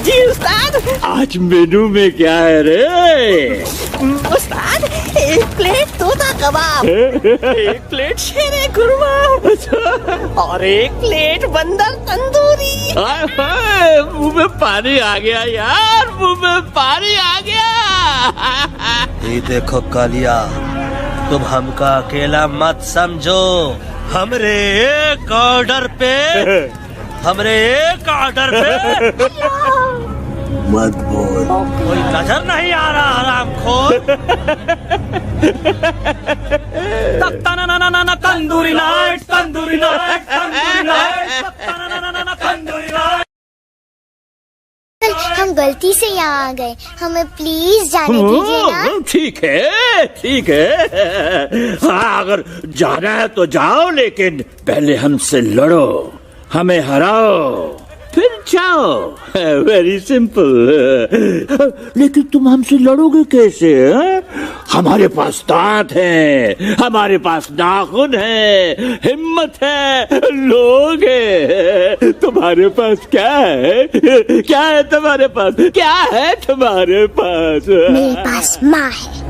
जी उस्ताद। आज मेनू में क्या है रे? उस्ताद, 1 प्लेट तोता कबाब, 1 प्लेट शेरे कुरमा और 1 प्लेट बंदर तंदूरी। मुंह में पानी आ गया यार, मुंह में पानी आ गया। ये देखो कालिया, तुम हमका अकेला मत समझो। हमरे एक ऑर्डर पे मत बोल। कोई नजर नहीं आ रहा हरामखोर। Tandoori night, tandoori night, tandoori night, tandoori night. हम गलती से यहाँ आ गए, हमें प्लीज जाने दीजिए ना। ठीक है, ठीक है। हाँ, अगर जाना है तो जाओ, लेकिन पहले हमसे लड़ो, हमें हराओ, फिर जाओ। Very simple. लेकिन तुम हमसे लड़ोगे कैसे? हमारे पास दांत है, हमारे पास नाखून है, हिम्मत है, लोग है। तुम्हारे पास क्या है? क्या है तुम्हारे पास? क्या है तुम्हारे पास? मेरे पास माँ है।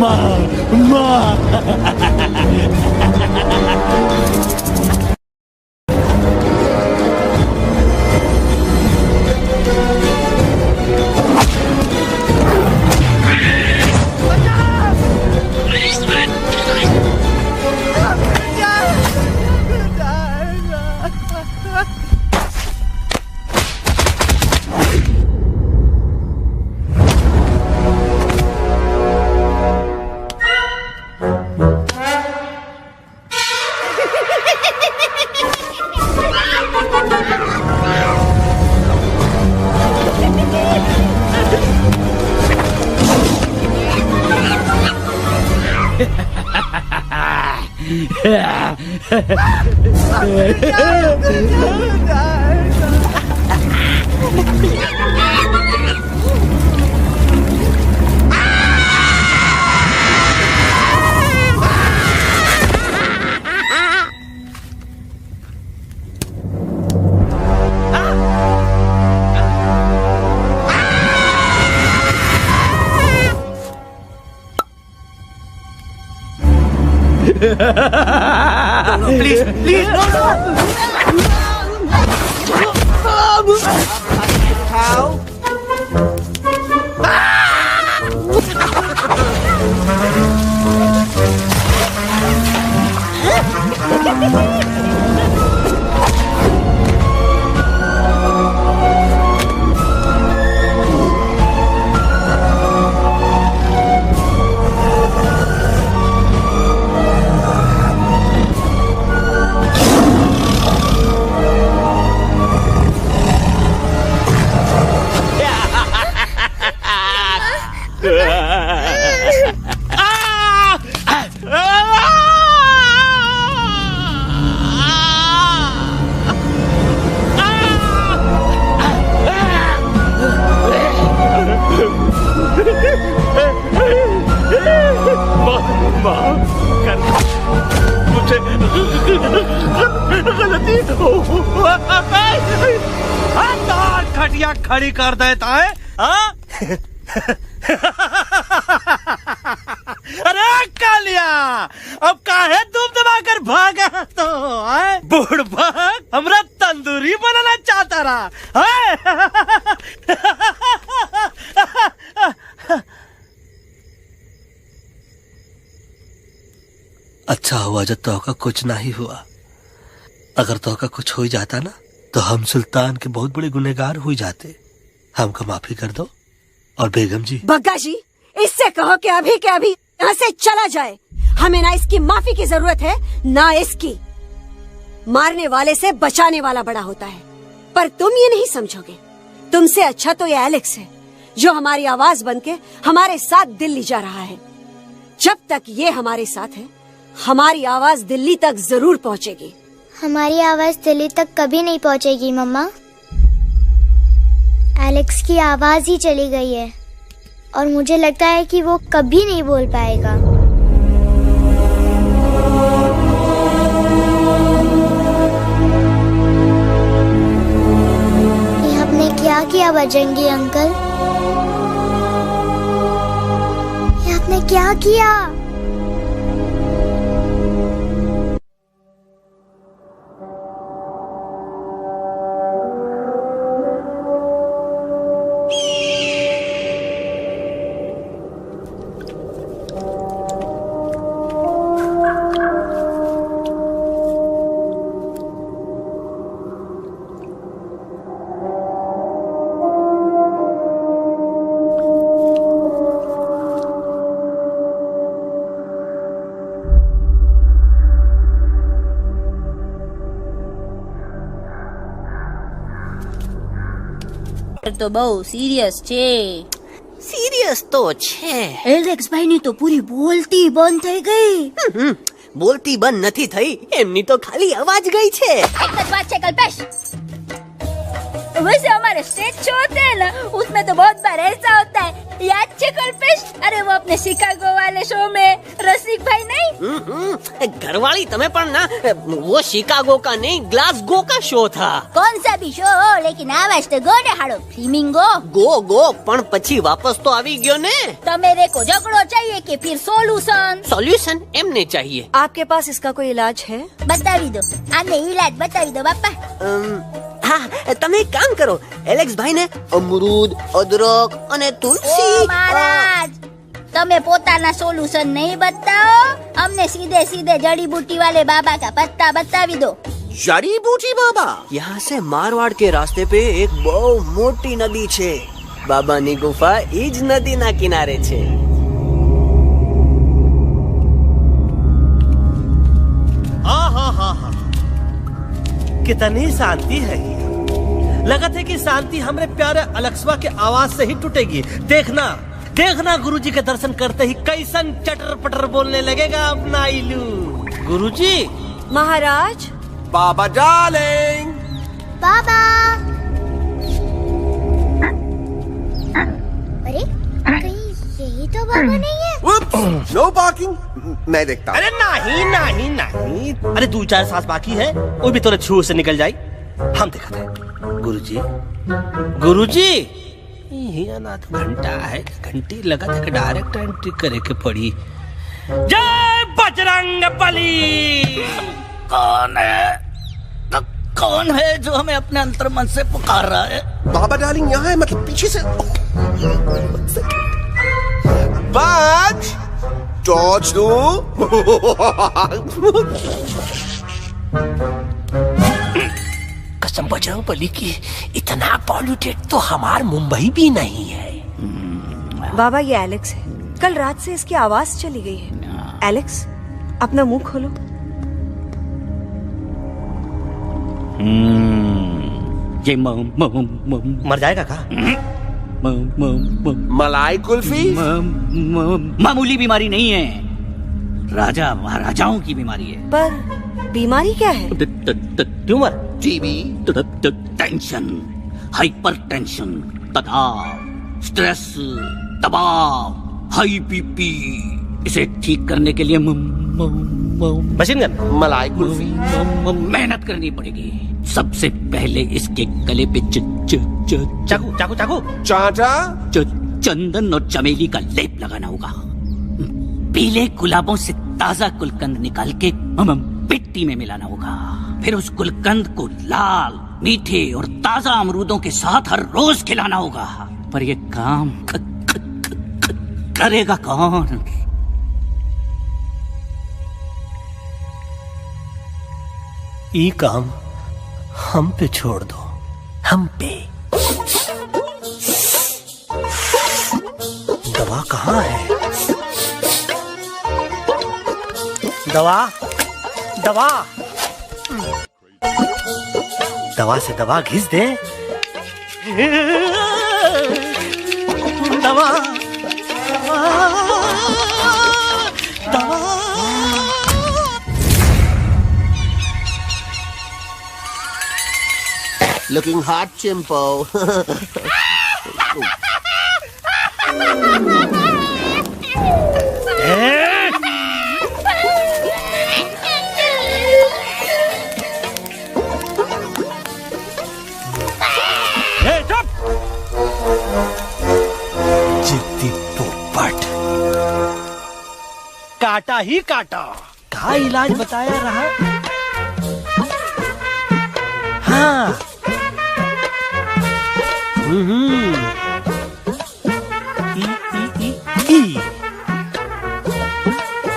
माँ। Please, please, no. How? खटिया खड़ी कर देता है। अरे कालिया, अब काहे तुम दबाकर भागा तो बुढ़बा हमरा तंदूरी बनाना चाहता रहा। अच्छा हुआ जब तोका कुछ नहीं हुआ। अगर तोका कुछ हो जाता ना तो हम सुल्तान के बहुत बड़े गुनहगार हो जाते। हमको माफी कर दो। और बेगम जी, बग्गा जी, इससे कहो कि अभी के अभी यहाँ से चला जाए। हमें ना इसकी माफी की जरूरत है ना इसकी। मारने वाले से बचाने वाला बड़ा होता है, पर तुम ये नहीं समझोगे। तुमसे अच्छा तो ये एलेक्स है जो हमारी आवाज बनके हमारे साथ दिल्ली जा रहा है। जब तक ये हमारे साथ है हमारी आवाज दिल्ली तक जरूर पहुँचेगी। हमारी आवाज दिल्ली तक कभी नहीं पहुँचेगी मम्मा। एलेक्स की आवाज ही चली गई है और मुझे लगता है कि वो कभी नहीं बोल पाएगा। किया बजरंगी अंकल? ये आपने क्या किया? તો બહુ સિરિયસ છે. सीरियस तो छे. એલેક્સ ભાઈ ની તો પૂરી બોલતી બંધ થઈ ગઈ. बोलती बंद નથી થઈ, એમની તો ખાલી અવાજ ગઈ છે. एक बात है कल्पेश, वैसे हमारे स्टेज शो होते हैं ना, उसमें तो बहुत बार ऐसा होता है, याद है कल्पेश? अरे वो अपने शिकागो वाले शो में रसिक भाई नहीं? घरवाली तुम्हें पण ना, वो शिकागो का नहीं ग्लासगो का शो था. कौन सा भी शो हो, लेकिन आवाज तो गो ने हाड़ो. फ्लेमिंगो गो पण પછી વાપસ તો આવી ગયો ને. तो मेरे को झगड़ो चाहिए कि फिर सोल्यूशन? सॉल्यूशन एमने चाहिए. आपके पास इसका कोई इलाज है? बतावी दो, आने इलाज बतावी दो बापा. हाँ, તમે એક કામ કરો, એલેક્સ ભાઈ ને અમરૂદ, અદરક અને તુલસી. ओ महाराज, તમે પોતાના સોલ્યુશન नहीं बताओ, हमने सीधे सीधे जड़ी बूटी वाले बाबा का पत्ता बतावी दो. जड़ी बूटी बाबा? यहाँ से मारवाड़ के रास्ते पे एक बहु मोटी नदी छे. बाबा नी गुफा इज नदी ना किनारे छे. कितनी शांति है. लगा था कि शांति हमरे प्यारे अलक्सवा के आवाज से ही टूटेगी. देखना देखना गुरुजी के दर्शन करते ही कैसन चटर पटर बोलने लगेगा अपना इलू. गुरुजी. महाराज. बाबा डार्लिंग. बाबा. अरे कहीं यही तो बाबा नहीं है? No parking. मैं देखता हूँ. अरे नहीं नहीं नहीं, अरे 2-4 सांस बाकी है, वो भी तोरे छू से निकल जाए. हम देखा थे. गुरुजी गुरुजी, ये ना तो घंटा है, घंटी लगा था कि डायरेक्ट एंट्री करे के पड़ी. जय बजरंग बली. कौन है? कौन है जो हमें अपने अंतर मन से पुकार रहा है? बाबा डार्लिंग यहाँ है, मतलब पीछे से. बाज टॉर्च दो. कसम बजरंग बली की, इतना पॉल्यूटेड तो हमार मुंबई भी नहीं है. बाबा ये एलेक्स है, कल रात से इसकी आवाज चली गई है. एलेक्स अपना मुंह खोलो. ये मर जाएगा का? मलाई कुल्फी? मामूली बीमारी नहीं है, राजा महाराजाओं की बीमारी है. पर बीमारी क्या है? Tumour, TB, tension, hyper tension, तनाव, स्ट्रेस, दबाव, हाई बीपी. इसे ठीक करने के लिए मशीन गन, मलाई कुल्फी, मेहनत करनी पड़ेगी. सबसे पहले इसके गले पे चाकू चाकू चाकू चाटा, चंदन और चमेली का लेप लगाना होगा. पीले गुलाबों से ताजा गुलकंद निकाल के मिट्टी में मिलाना होगा. फिर उस गुलकंद को लाल, मीठे और ताजा अमरूदों के साथ हर रोज खिलाना होगा. पर ये काम करेगा कौन? ये काम हम पे छोड़ दो. हम पे. दवा कहाँ है? दवा दवा दवा से दवा घिस दे. दवा दवा. Looking hot, Chimpo. काटा ही काटा। का इलाज बताया रहा? हाँ।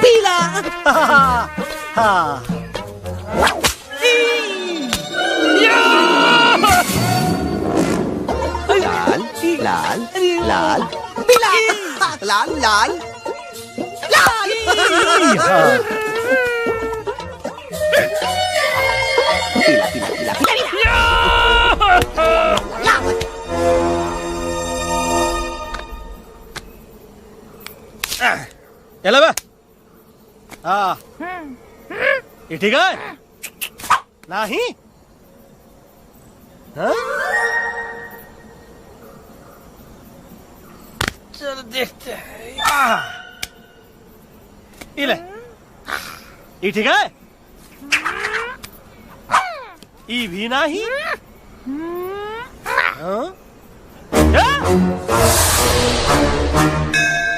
पीला। हाँ। लाल लाल लाल पीला लाल लाल लाल। पीला पीला पीला चलो बे। हाँ ये ठीक है नहीं? हाँ? चलो देखते हैं। ये ले, ये ठीक है? ये भी नहीं? हाँ?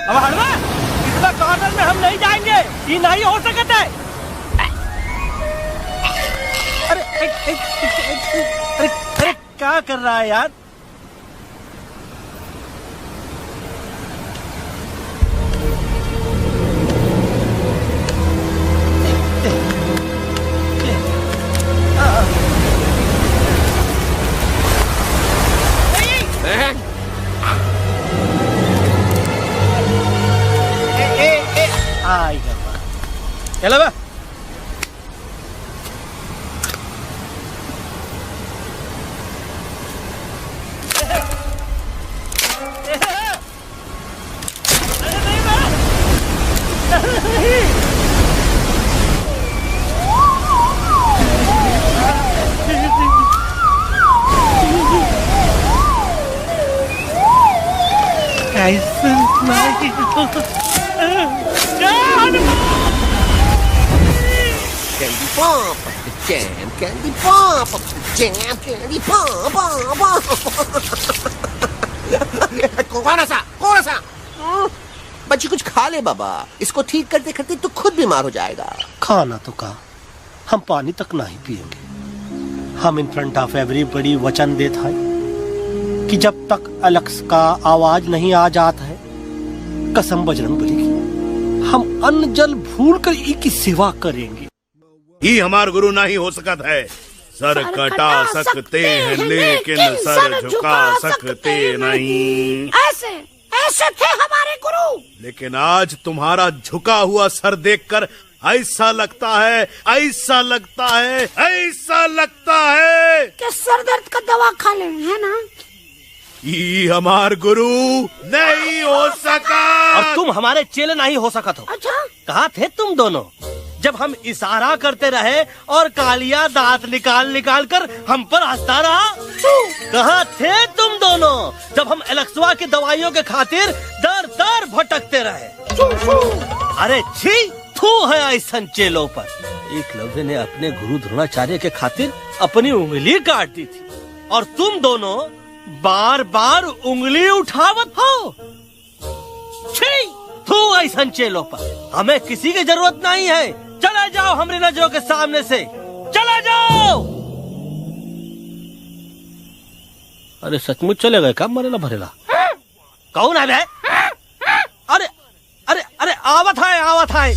अब हट रहा, इतना कॉर्नर में हम नहीं जाएंगे, ये नहीं हो सकता है। अरे क्या कर रहा है यार? चलो बा। Candy pop, jam, candy pop, jam, candy pop, कौन सा? बच्ची कुछ खा ले बाबा, इसको ठीक करते करते तो खुद बीमार हो जाएगा। खाना तो कहा, हम पानी तक नहीं पिएंगे। हम इन फ्रंट ऑफ एवरीबॉडी वचन देता है कि जब तक एलेक्स का आवाज नहीं आ जाता है, कसम बजरंग बली की, हम अन्न जल भूल कर इसकी सेवा करेंगे। ही हमार गुरु नहीं हो सकता है। सर कटा सकते हैं लेकिन सर झुका सकते नहीं। ऐसे ऐसे थे हमारे गुरु। लेकिन आज तुम्हारा झुका हुआ सर देखकर ऐसा लगता है कि सर दर्द का दवा खा ले, है ना? ये हमार गुरु नहीं हो सका। और तुम हमारे चेले नहीं हो सका तो। अच्छा? कहाँ थे तुम दोनों जब हम इशारा करते रहे और कालिया दांत निकाल कर हम पर हंसता रहा? कहाँ थे तुम दोनों जब हम एलेक्सवा की दवाइयों के खातिर दर दर भटकते रहे? अरे छी, थू है ऐसन चेलों पर। एकलव्य ने अपने गुरु द्रोणाचार्य के खातिर अपनी उंगली काट दी थी और तुम दोनों बार बार उंगली उठावत हो। छी, थू ऐसन चेलों पर। हमें किसी की जरूरत नहीं है। चले जाओ हमारी नजरों के सामने से, चले जाओ। अरे सचमुच चले गए कब? मरेला भरेला कौन है बे? अरे अरे अरे आवत है।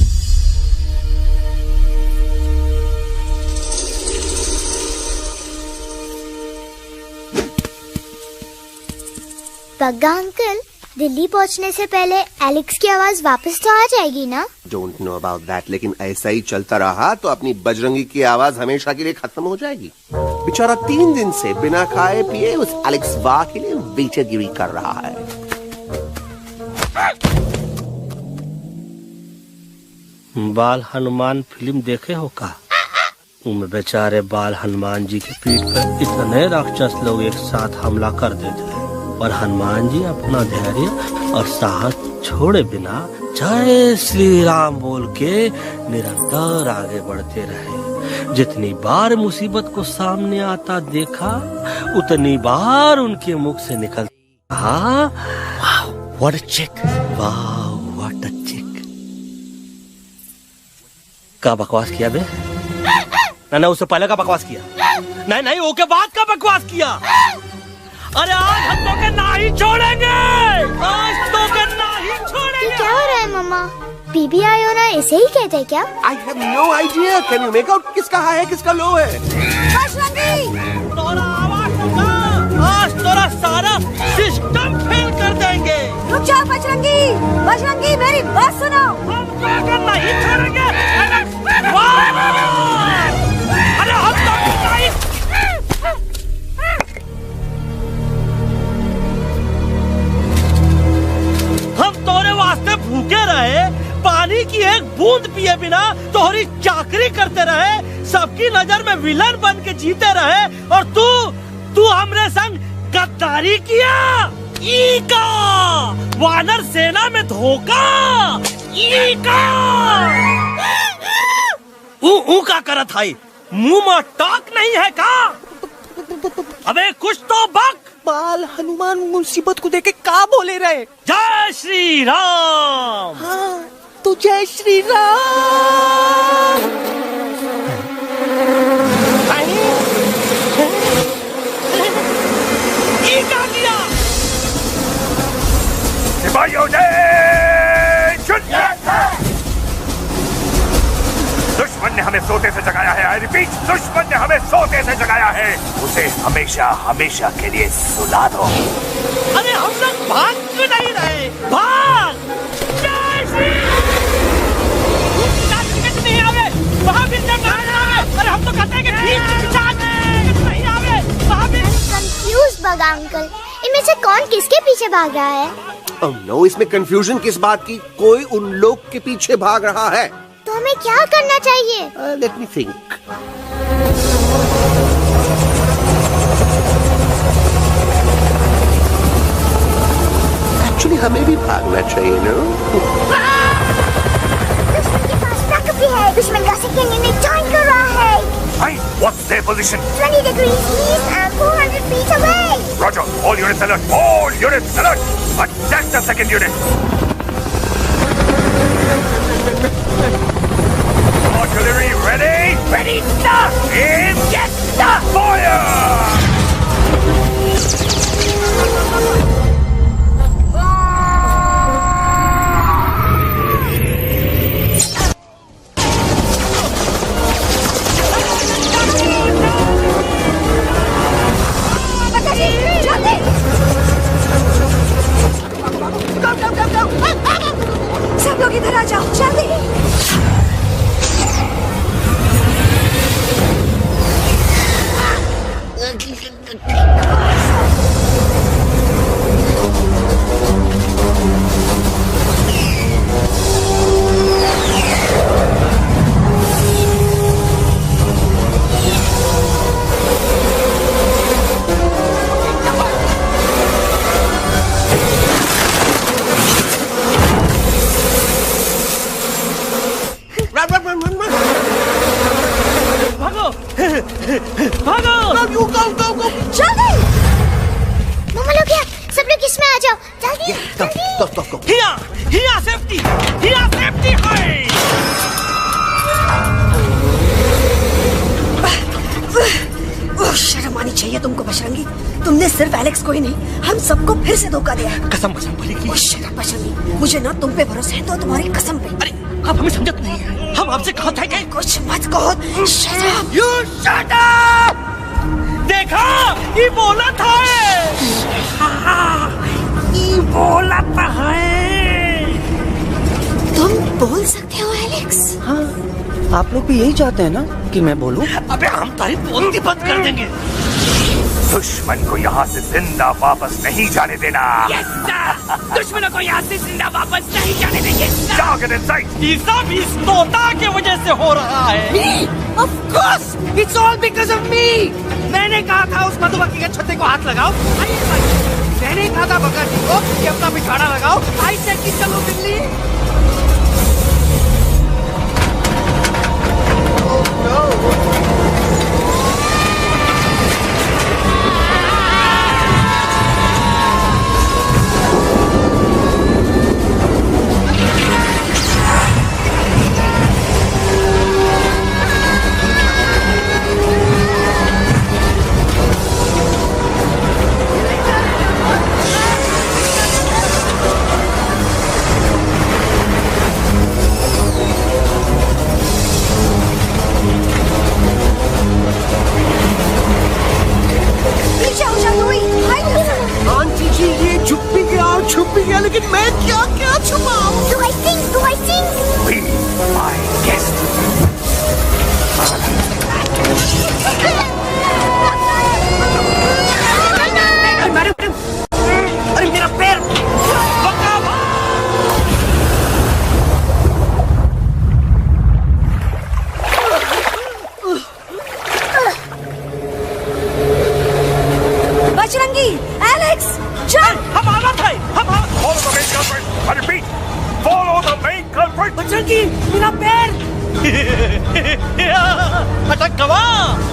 पग्गा अंकल, दिल्ली पहुंचने से पहले एलेक्स की आवाज वापस तो आ जाएगी ना? डोंट नो अबाउट दैट, लेकिन ऐसा ही चलता रहा तो अपनी बजरंगी की आवाज हमेशा के लिए खत्म हो जाएगी। बेचारा 3 दिन से बिना खाए पिए उस एलेक्स वाह के लिए बेचैगिरी कर रहा है। बाल हनुमान फिल्म देखे हो का? उनमें बेचारे बाल हनुमान जी की पीठ पर इतने राक्षस लोग एक साथ हमला कर देते हैं और हनुमान जी अपना धैर्य और साहस छोड़े बिना जय श्री राम बोल के निरंतर आगे बढ़ते रहे। जितनी बार मुसीबत को सामने आता देखा, उतनी बार उनके मुख से निकल व्हाट अ चिक, वाह व्हाट अ चिक। का बकवास किया बे? ना उससे पहले का बकवास किया? नहीं वो के बाद का बकवास किया। अरे आज हम तो के ना ही छोड़ेंगे, आज तो के ना ही छोड़ेंगे। क्या हो रहा है मम्मा? बीबी आई हो ना, ऐसे ही कहते हैं क्या? I have no idea. Can you make out किसका हाई है किसका लो है? तोरा आवाज सुना, आज तोरा सारा सिस्टम फेल कर देंगे। रुक जाओ बजरंगी, बजरंगी मेरी बात सुनो। हम तो नहीं छोड़ेंगे। अरे हम तो नहीं। हम तोरे वास्ते भूखे रहे, पानी की एक बूंद पिए बिना तोहरी चाकरी करते रहे, सबकी नजर में विलन बन के जीते रहे, और तू हमरे संग गद्दारी किया। ईका वानर सेना में धोखा। ईका ऊ का करत है, मुंह में टाक नहीं है का? अबे कुछ तो बक। बाल हनुमान मुसीबत को देखे का बोले रहे? जय श्री राम। हाँ तो जय श्री राम। ये क्या किया? सिपाहियों दुश्मन ने हमें सोते से जगाया है। आई रिपीट, दुश्मन ने हमें सोते से जगाया है। उसे हमेशा हमेशा के लिए सुला दो। अरे हम लोग भाग क्यों नहीं रहे? भाग! नहीं आवे, वहाँ भी नहीं आवे। अरे हम तो कहते हैं कि नहीं आवे, वहाँ भी। कंफ्यूज बगा अंकल, इनमें से कौन किसके पीछे भाग रहा है? Oh no, इसमें कंफ्यूजन किस बात की? कोई उन लोग के पीछे भाग रहा है। तो हमें क्या करना चाहिए? Let me think. Actually, हमें भी भागना चाहिए, no? दुश्मन के पास बैकअप भी है। दुश्मन का सेकंड यूनिट ज्वाइन कर रहा है। Hey, what's their position? 20 degrees east and 400 feet away. Roger, all units alert. All units alert. Attack the second unit. Artillery ready? Ready, start! Aim, get, start! Fire! सब लोग इधर आ जाओ, जल्दी। भागो! go! जल्दी! मम्मा लोग क्या? सब लोग इसमें आ जाओ, जल्दी! Go! Here, safety! Here, safety! Hey! शर्म आनी चाहिए तुमको बजरंगी। तुमने सिर्फ एलेक्स को ही नहीं, हम सबको फिर से धोखा दिया है। कसम भली की। बजरंगी, मुझे ना तुम पे भरोसा है तो तुम्हारी कसम पे। अरे आप हमें समझत नहीं है। हम आपसे कहा था कि कुछ मत कहो। Shut up! You shut up! देखा, ये बोला था। ये बोला था है। तुम बोल सकते हो एलेक्स? हाँ, आप लोग भी यही चाहते हैं ना कि मैं बोलूं? अबे हम तारी बोलती बंद कर देंगे। दुश्मन को यहाँ से जिंदा वापस नहीं जाने देना। दुश्मनों को यहाँ से जिंदा वापस नहीं जाने देंगे। जाओ get inside. ये सब इस तोता की वजह से हो रहा है। Me? Of course, it's all because of me. मैंने कहा था उस मधुमक्खी के छत्ते को हाथ लगाओ। मैंने कहा था बकरा जी को कि अपना पिछाड़ा लगाओ। आई सेड कि चलो बिल्ली। गया, लेकिन मैं क्या क्या छुपाऊं? Do I sing? Be my guest. अरे मेरा पैर! बजरंगी, एलेक्स, चल! हम आना था, Follow the main culprit. I repeat, follow the main culprit. Bajrangi, मेरा पैर! अटक गवा!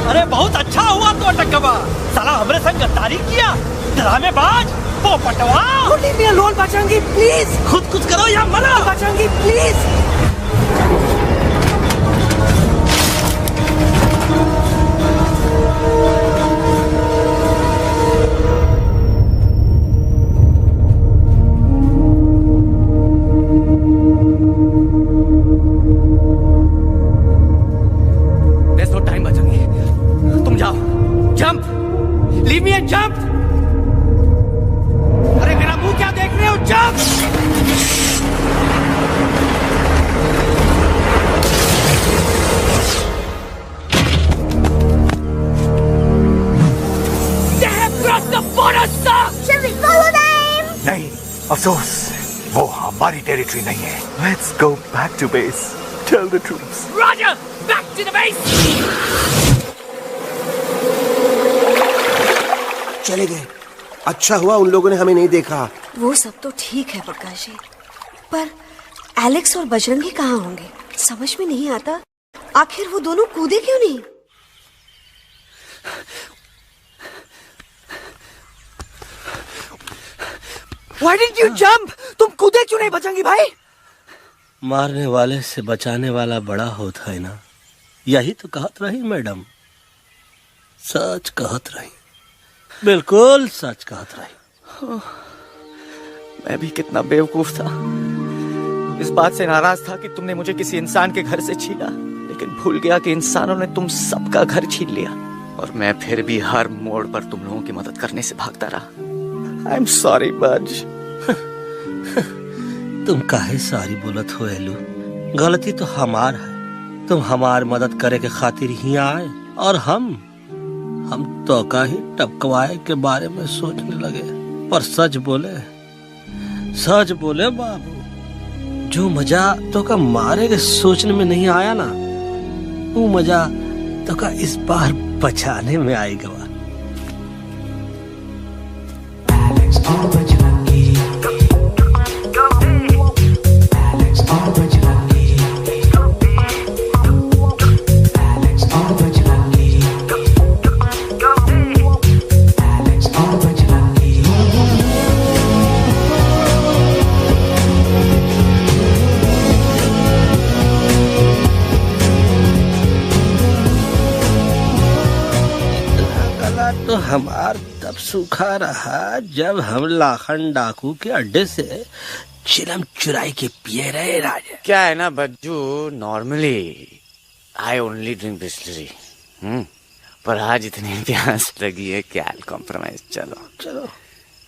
अरे बहुत अच्छा हुआ तो अटक गवा। साला हमरे संग गद्दारी किया, ड्रामेबाज, पोपटवा। Leave me alone, Bajrangi, please. खुद कुछ करो या मरो, Bajrangi, please. Leave me and jump! अरे मेरा मुंह क्या देख रहे हो? Jump! They have crossed the border, sir! Shall we follow them? नहीं, अफसोस, वो हमारी टेरिटरी नहीं है। Let's go back to base. Tell the troops. Roger! Back to the base! चले गए। अच्छा हुआ उन लोगों ने हमें नहीं देखा। वो सब तो ठीक है प्रकाश जी, पर एलेक्स और बजरंगी कहाँ होंगे? समझ में नहीं आता, आखिर वो दोनों कूदे क्यों नहीं? Why didn't you jump? तुम कूदे क्यों नहीं बजरंगी भाई? मारने वाले से बचाने वाला बड़ा होता है ना, यही तो कहत रही मैडम। सच कहत रही, बिल्कुल सच कहत रही। मैं भी कितना बेवकूफ था। इस बात से नाराज था कि तुमने मुझे किसी इंसान के घर से छीना, लेकिन भूल गया कि इंसानों ने तुम सबका घर छीन लिया, और मैं फिर भी हर मोड़ पर तुम लोगों की मदद करने से भागता रहा। आई एम सॉरी बज। तुम काहे सारी बोलत हो एलू? गलती तो हमार है। तुम हमार मदद करे के खातिर ही आए, और हम तो का ही टपकवाए के बारे में सोचने लगे। पर सच बोले बाबू, जो मजा तो का मारे के सोचने में नहीं आया ना, वो मजा तो का इस बार बचाने में आएगा। तो हमार तब सूखा रहा जब हम लाखन डाकू के अड्डे से चिलम चुराई के पिए रहे राजा। क्या है ना Bajju, normally I only drink Bisleri, पर आज इतनी प्यास लगी है कि आई कॉम्प्रोमाइज। चलो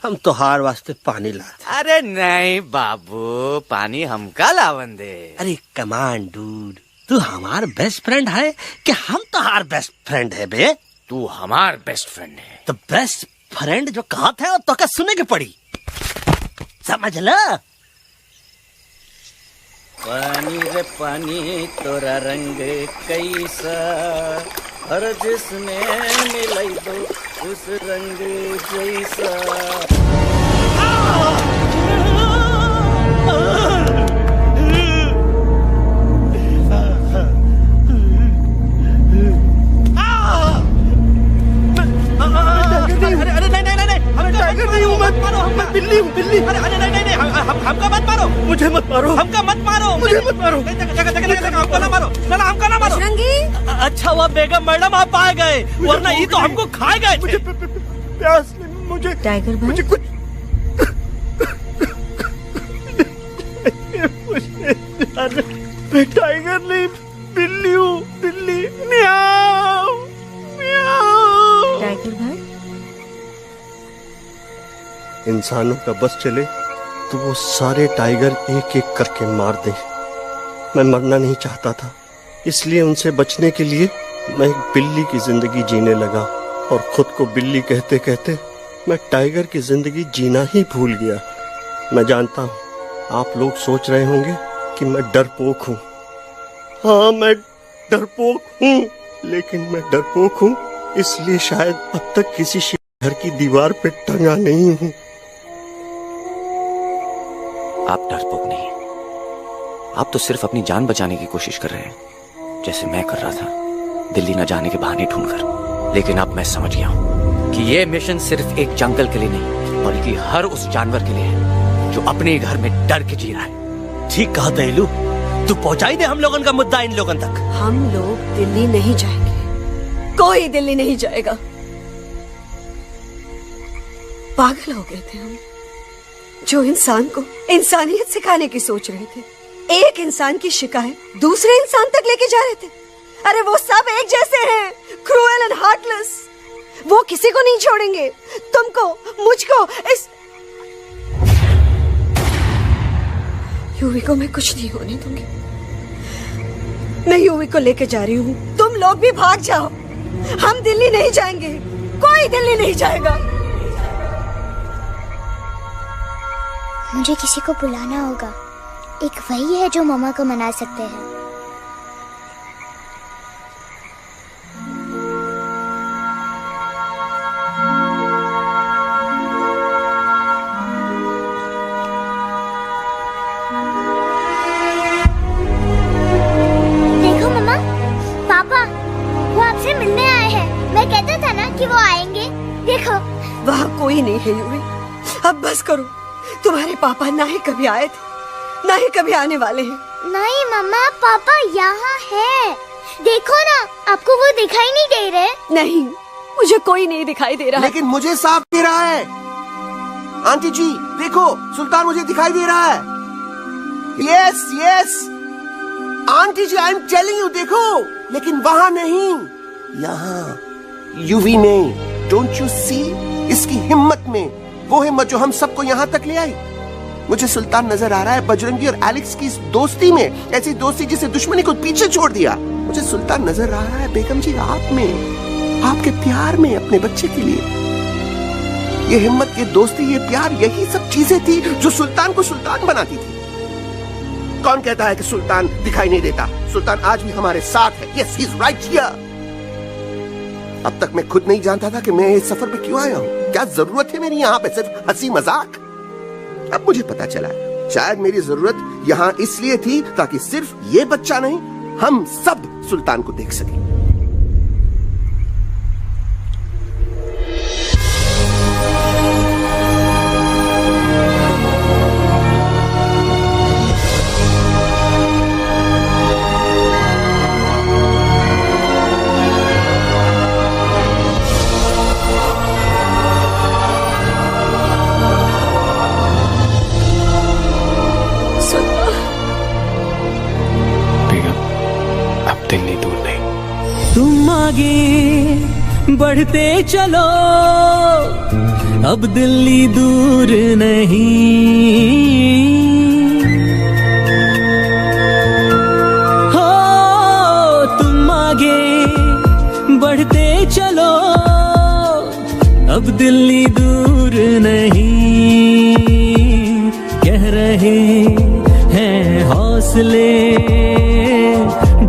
हम तो हार वास्ते पानी लाते। अरे नहीं बाबू, पानी हमका लावन दे। अरे कमान डूड, तू हमार बेस्ट फ्रेंड है कि हम तो हार बेस्ट फ्रेंड है बे? तू हमार बेस्ट फ्रेंड है। तो बेस्ट फ्रेंड जो कहा था तो क्या सुने के पड़ी, समझ ला। पानी रे पानी तोरा रंग कैसा, हर जिसने मिलाई दो उस रंग जैसा। बिल्ली हूँ, बिल्ली। अरे नहीं, हमका मत मारो। मुझे मत मारो। हमका मत मारो। मुझे मत मारो। हमको ना मारो। ना हमका ना मारो। बजरंगी। अच्छा हुआ बेगम मैडम आप आ गए, वरना ये तो हमको खा गए। मुझे प्यास नहीं, मुझे टाइगर भाई, मुझे कुछ मैं टाइगर नहीं, बिल्ली हूँ, बिल्ली। म्याऊ म्याऊ। टाइगर भाई, इंसानों का बस चले तो वो सारे टाइगर एक एक करके मार दें। मैं मरना नहीं चाहता था, इसलिए उनसे बचने के लिए मैं एक बिल्ली की जिंदगी जीने लगा और खुद को बिल्ली कहते कहते मैं टाइगर की जिंदगी जीना ही भूल गया। मैं जानता हूँ आप लोग सोच रहे होंगे कि मैं डरपोक हूँ। हाँ, मैं डरपोक हूँ, लेकिन मैं डरपोक हूँ इसलिए शायद अब तक किसी घर की दीवार पे टंगा नहीं हूँ। आप डरपोक नहीं, आप तो सिर्फ अपनी जान बचाने की कोशिश कर रहे हैं, जैसे मैं कर रहा था दिल्ली न जाने के बहाने ढूंढकर। लेकिन अब मैं समझ गया हूं कि यह मिशन सिर्फ एक जंगल के लिए नहीं, बल्कि हर उस जानवर के लिए है जो अपने घर में डर के जी रहा है। ठीक कहा दयालु, तू पहुंचाई दे हम लोगों का मुद्दा इन लोगों तक। हम लोग दिल्ली नहीं जाएंगे, कोई दिल्ली नहीं जाएगा। पागल हो गए थे हम, जो इंसान को इंसानियत सिखाने की सोच रहे थे। एक इंसान की शिकायत दूसरे इंसान तक लेके जा रहे थे। अरे वो सब एक जैसे हैं, क्रूएल एंड हार्टलेस। वो किसी को नहीं छोड़ेंगे, तुमको, मुझको, इस यूवी को मैं कुछ नहीं होने दूंगी। मैं यूवी को लेके जा रही हूँ, तुम लोग भी भाग जाओ। हम दिल्ली नहीं जाएंगे, कोई दिल्ली नहीं जाएगा। मुझे किसी को बुलाना होगा, एक वही है जो मम्मा को मना सकते हैं। देखो मम्मा, पापा वो आपसे मिलने आए हैं। मैं कहता था ना कि वो आएंगे। देखो वहाँ कोई नहीं है यूवी, अब बस करो। तुम्हारे पापा ना ही कभी आए थे, ना ही कभी आने वाले हैं। नहीं मम्मा, पापा यहाँ है। देखो ना, आपको वो दिखाई नहीं दे रहे? नहीं, मुझे कोई नहीं दिखाई दे रहा। लेकिन मुझे साफ दे रहा है। आंटी जी देखो, सुल्तान मुझे दिखाई दे रहा है। Yes yes aunty ji, I am telling you, देखो। लेकिन वहाँ नहीं, यहाँ यूवी में। डोंट यू सी इसकी हिम्मत में, वो हिम्मत जो हम सबको यहाँ तक ले आई। मुझे सुल्तान नजर आ रहा है बजरंगी और एलेक्स की इस दोस्ती में, ऐसी दोस्ती जिसे दुश्मनी को पीछे छोड़ दिया। मुझे सुल्तान नजर आ रहा है बेगम जी आप में, आपके प्यार में अपने बच्चे के लिए। ये हिम्मत, ये दोस्ती, ये प्यार, यही सब चीजें थी जो सुल्तान को सुल्तान बनाती थी। कौन कहता है कि सुल्तान दिखाई नहीं देता? सुल्तान आज भी हमारे साथ है। Yes, he is right here. अब तक मैं खुद नहीं जानता था कि मैं इस सफर पे क्यों आया हूँ। क्या जरूरत है मेरी यहाँ पे सिर्फ हंसी मजाक? अब मुझे पता चला है, शायद मेरी जरूरत यहाँ इसलिए थी ताकि सिर्फ ये बच्चा नहीं, हम सब सुल्तान को देख सकें। तुम आगे बढ़ते चलो, अब दिल्ली दूर नहीं। हो तुम आगे बढ़ते चलो, अब दिल्ली दूर नहीं। कह रहे हैं हौसले,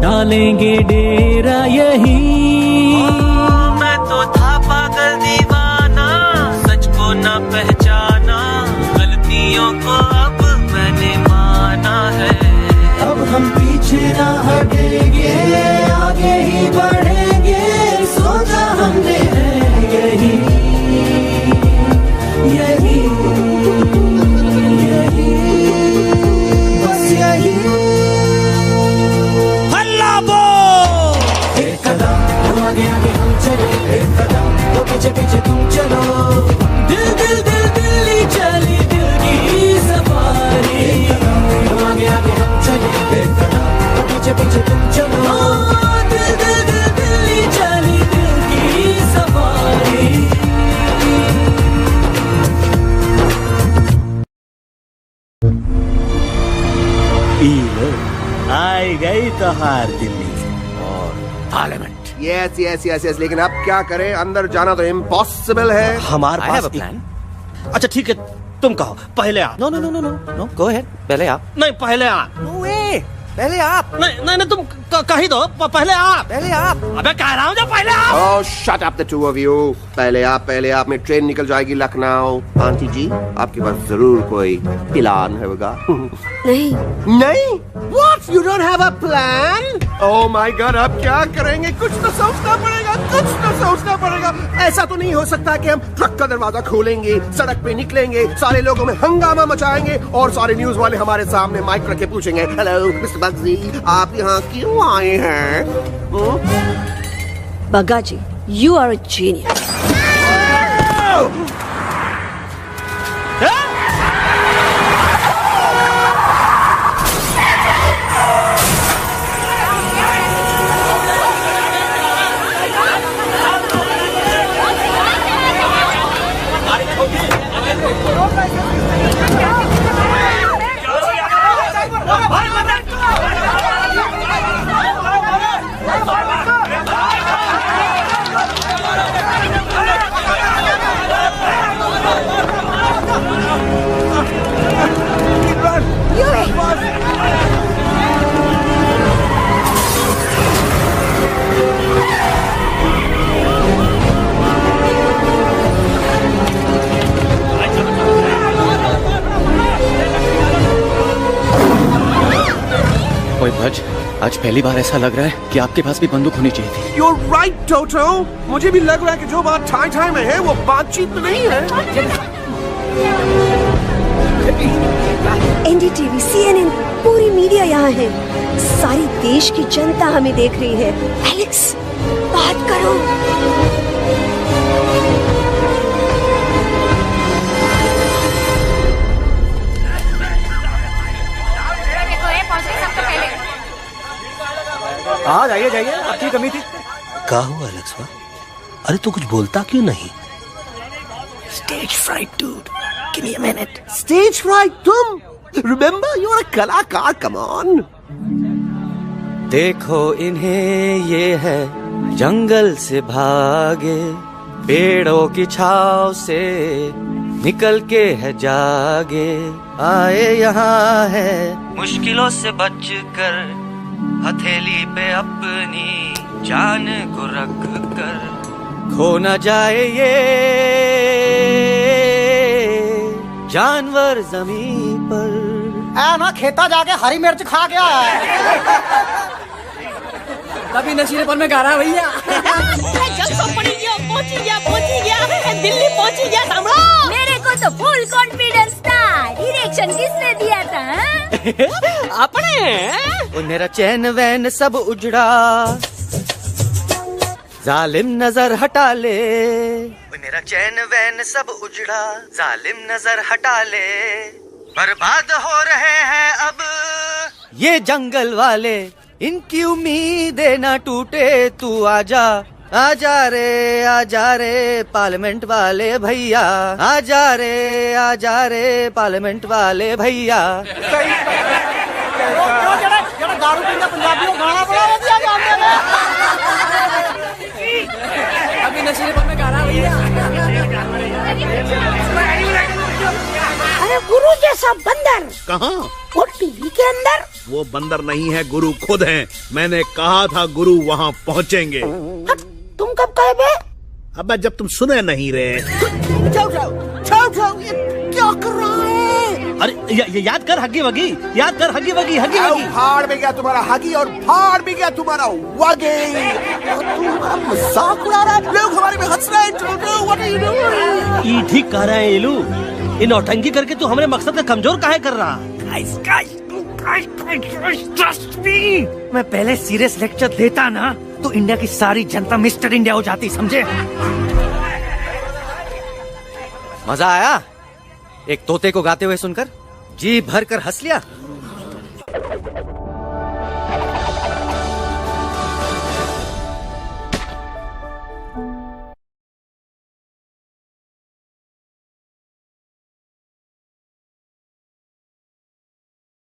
डालेंगे डेरा यही। मैं तो था पागल दीवाना, सच को न पहचाना, गलतियों को अब मैंने माना है। अब हम पीछे ना हटेंगे, आगे ही बढ़ेंगे, सोचा हमने है यही। तहार दिल्ली और parliament. Yes yes yes yes, लेकिन अब क्या करें, अंदर जाना तो इम्पॉसिबल है। हमारे पास प्लान। अच्छा ठीक है, तुम कहो पहले आप। No no no no no no, go ahead, पहले आप। नहीं पहले आप। नो वे, पहले आप। नहीं नहीं नहीं, तुम कही दो पहले आप। पहले आप। अबे कह रहा हूँ जब पहले आप। Oh shut up the two of you. पहले आप में ट्रेन निकल जाएगी लखनऊ। आंटी जी, आपके पास जरूर कोई प्लान होगा। नहीं नहीं? What? You don't have a plan? Oh my God, अब क्या करेंगे? कुछ तो सोचना पड़ेगा, कुछ तो सोचना पड़ेगा। ऐसा तो नहीं हो सकता कि हम ट्रक का दरवाजा खोलेंगे, सड़क पे निकलेंगे, सारे लोगों में हंगामा मचाएंगे और सारे न्यूज वाले हमारे सामने माइक रख के पूछेंगे, हेलो मिस्टर बग्जी, आप यहाँ क्यों आए हैं? बग्गा जी, you are a genius. भज, आज पहली बार ऐसा लग रहा है कि आपके पास भी बंदूक होनी चाहिए थी। You're right, Toto. मुझे भी लग रहा है कि जो बात ठाई में है वो बातचीत में नहीं है। NDTV, CNN, पूरी मीडिया यहाँ है। सारी देश की जनता हमें देख रही है। एलेक्स, बात करो। हाँ जाइए जाइए, आपकी कमी थी। क्या हुआ एलेक्स? अरे तू कुछ बोलता क्यों नहीं? Stage fright dude, give me a minute. Stage fright तुम? रिमेंबर यू आर अ कलाकार, कम ऑन। देखो इन्हें, ये है जंगल से भागे, पेड़ों की छाव से निकल के है जागे, आए यहाँ है मुश्किलों से बचकर, हथेली पे अपनी जान को रख कर, खो न जाए ये जानवर जमीन पर। ना खेता जाके हरी मिर्च खा गया है। कभी नशीलेपन में गा रहा है भैया। पहुंची गया, दिल्ली पहुंची गया सामने। मेरे को तो फुल कॉन्फिडेंस था। डायरेक्शन किसने दिया था? अपने। मेरा चैन वैन सब उजड़ा, जालिम नजर हटा ले। मेरा चैन वैन सब उजड़ा, जालिम नजर हटा ले। बर्बाद हो रहे हैं अब ये जंगल वाले, इनकी उम्मीदें ना टूटे, तू आजा आजा रे पार्लियामेंट वाले भैया, आजा रे पार्लियामेंट वाले भैया। दारू पीना पंजाबी को गाना बड़ा दिया जाने में। अभी नशीलेपन में गा रहा है भैया। अरे गुरु जैसा बंदर कहाँ? वो टीवी के अंदर। वो बंदर नहीं है, गुरु खुद हैं। मैंने कहा था गुरु वहाँ पहुँचेंगे। तुम कब कहे बे? अब जब तुम सुने नहीं रहे। क्या कर रहा है? अरे याद कर हगी वगी, याद कर हगी वगी, हगी वगी। फाड़ भी गया तुम्हारा हगी और फाड़ भी गया तुम्हारा वगी। तुम्हारा मजाक उड़ा रहा है, लोग हमारे में हंस रहे हैं। What are you doing? ये ठीक कह रहे हैं इलू, इन नौटंकी करके तू हमारे मकसद का कमजोर काहे कर रहा? मैं पहले सीरियस लेक्चर देता ना तो इंडिया की सारी जनता मिस्टर इंडिया हो जाती, समझे? मजा आया एक तोते को गाते हुए सुनकर? जी भर कर हंस लिया?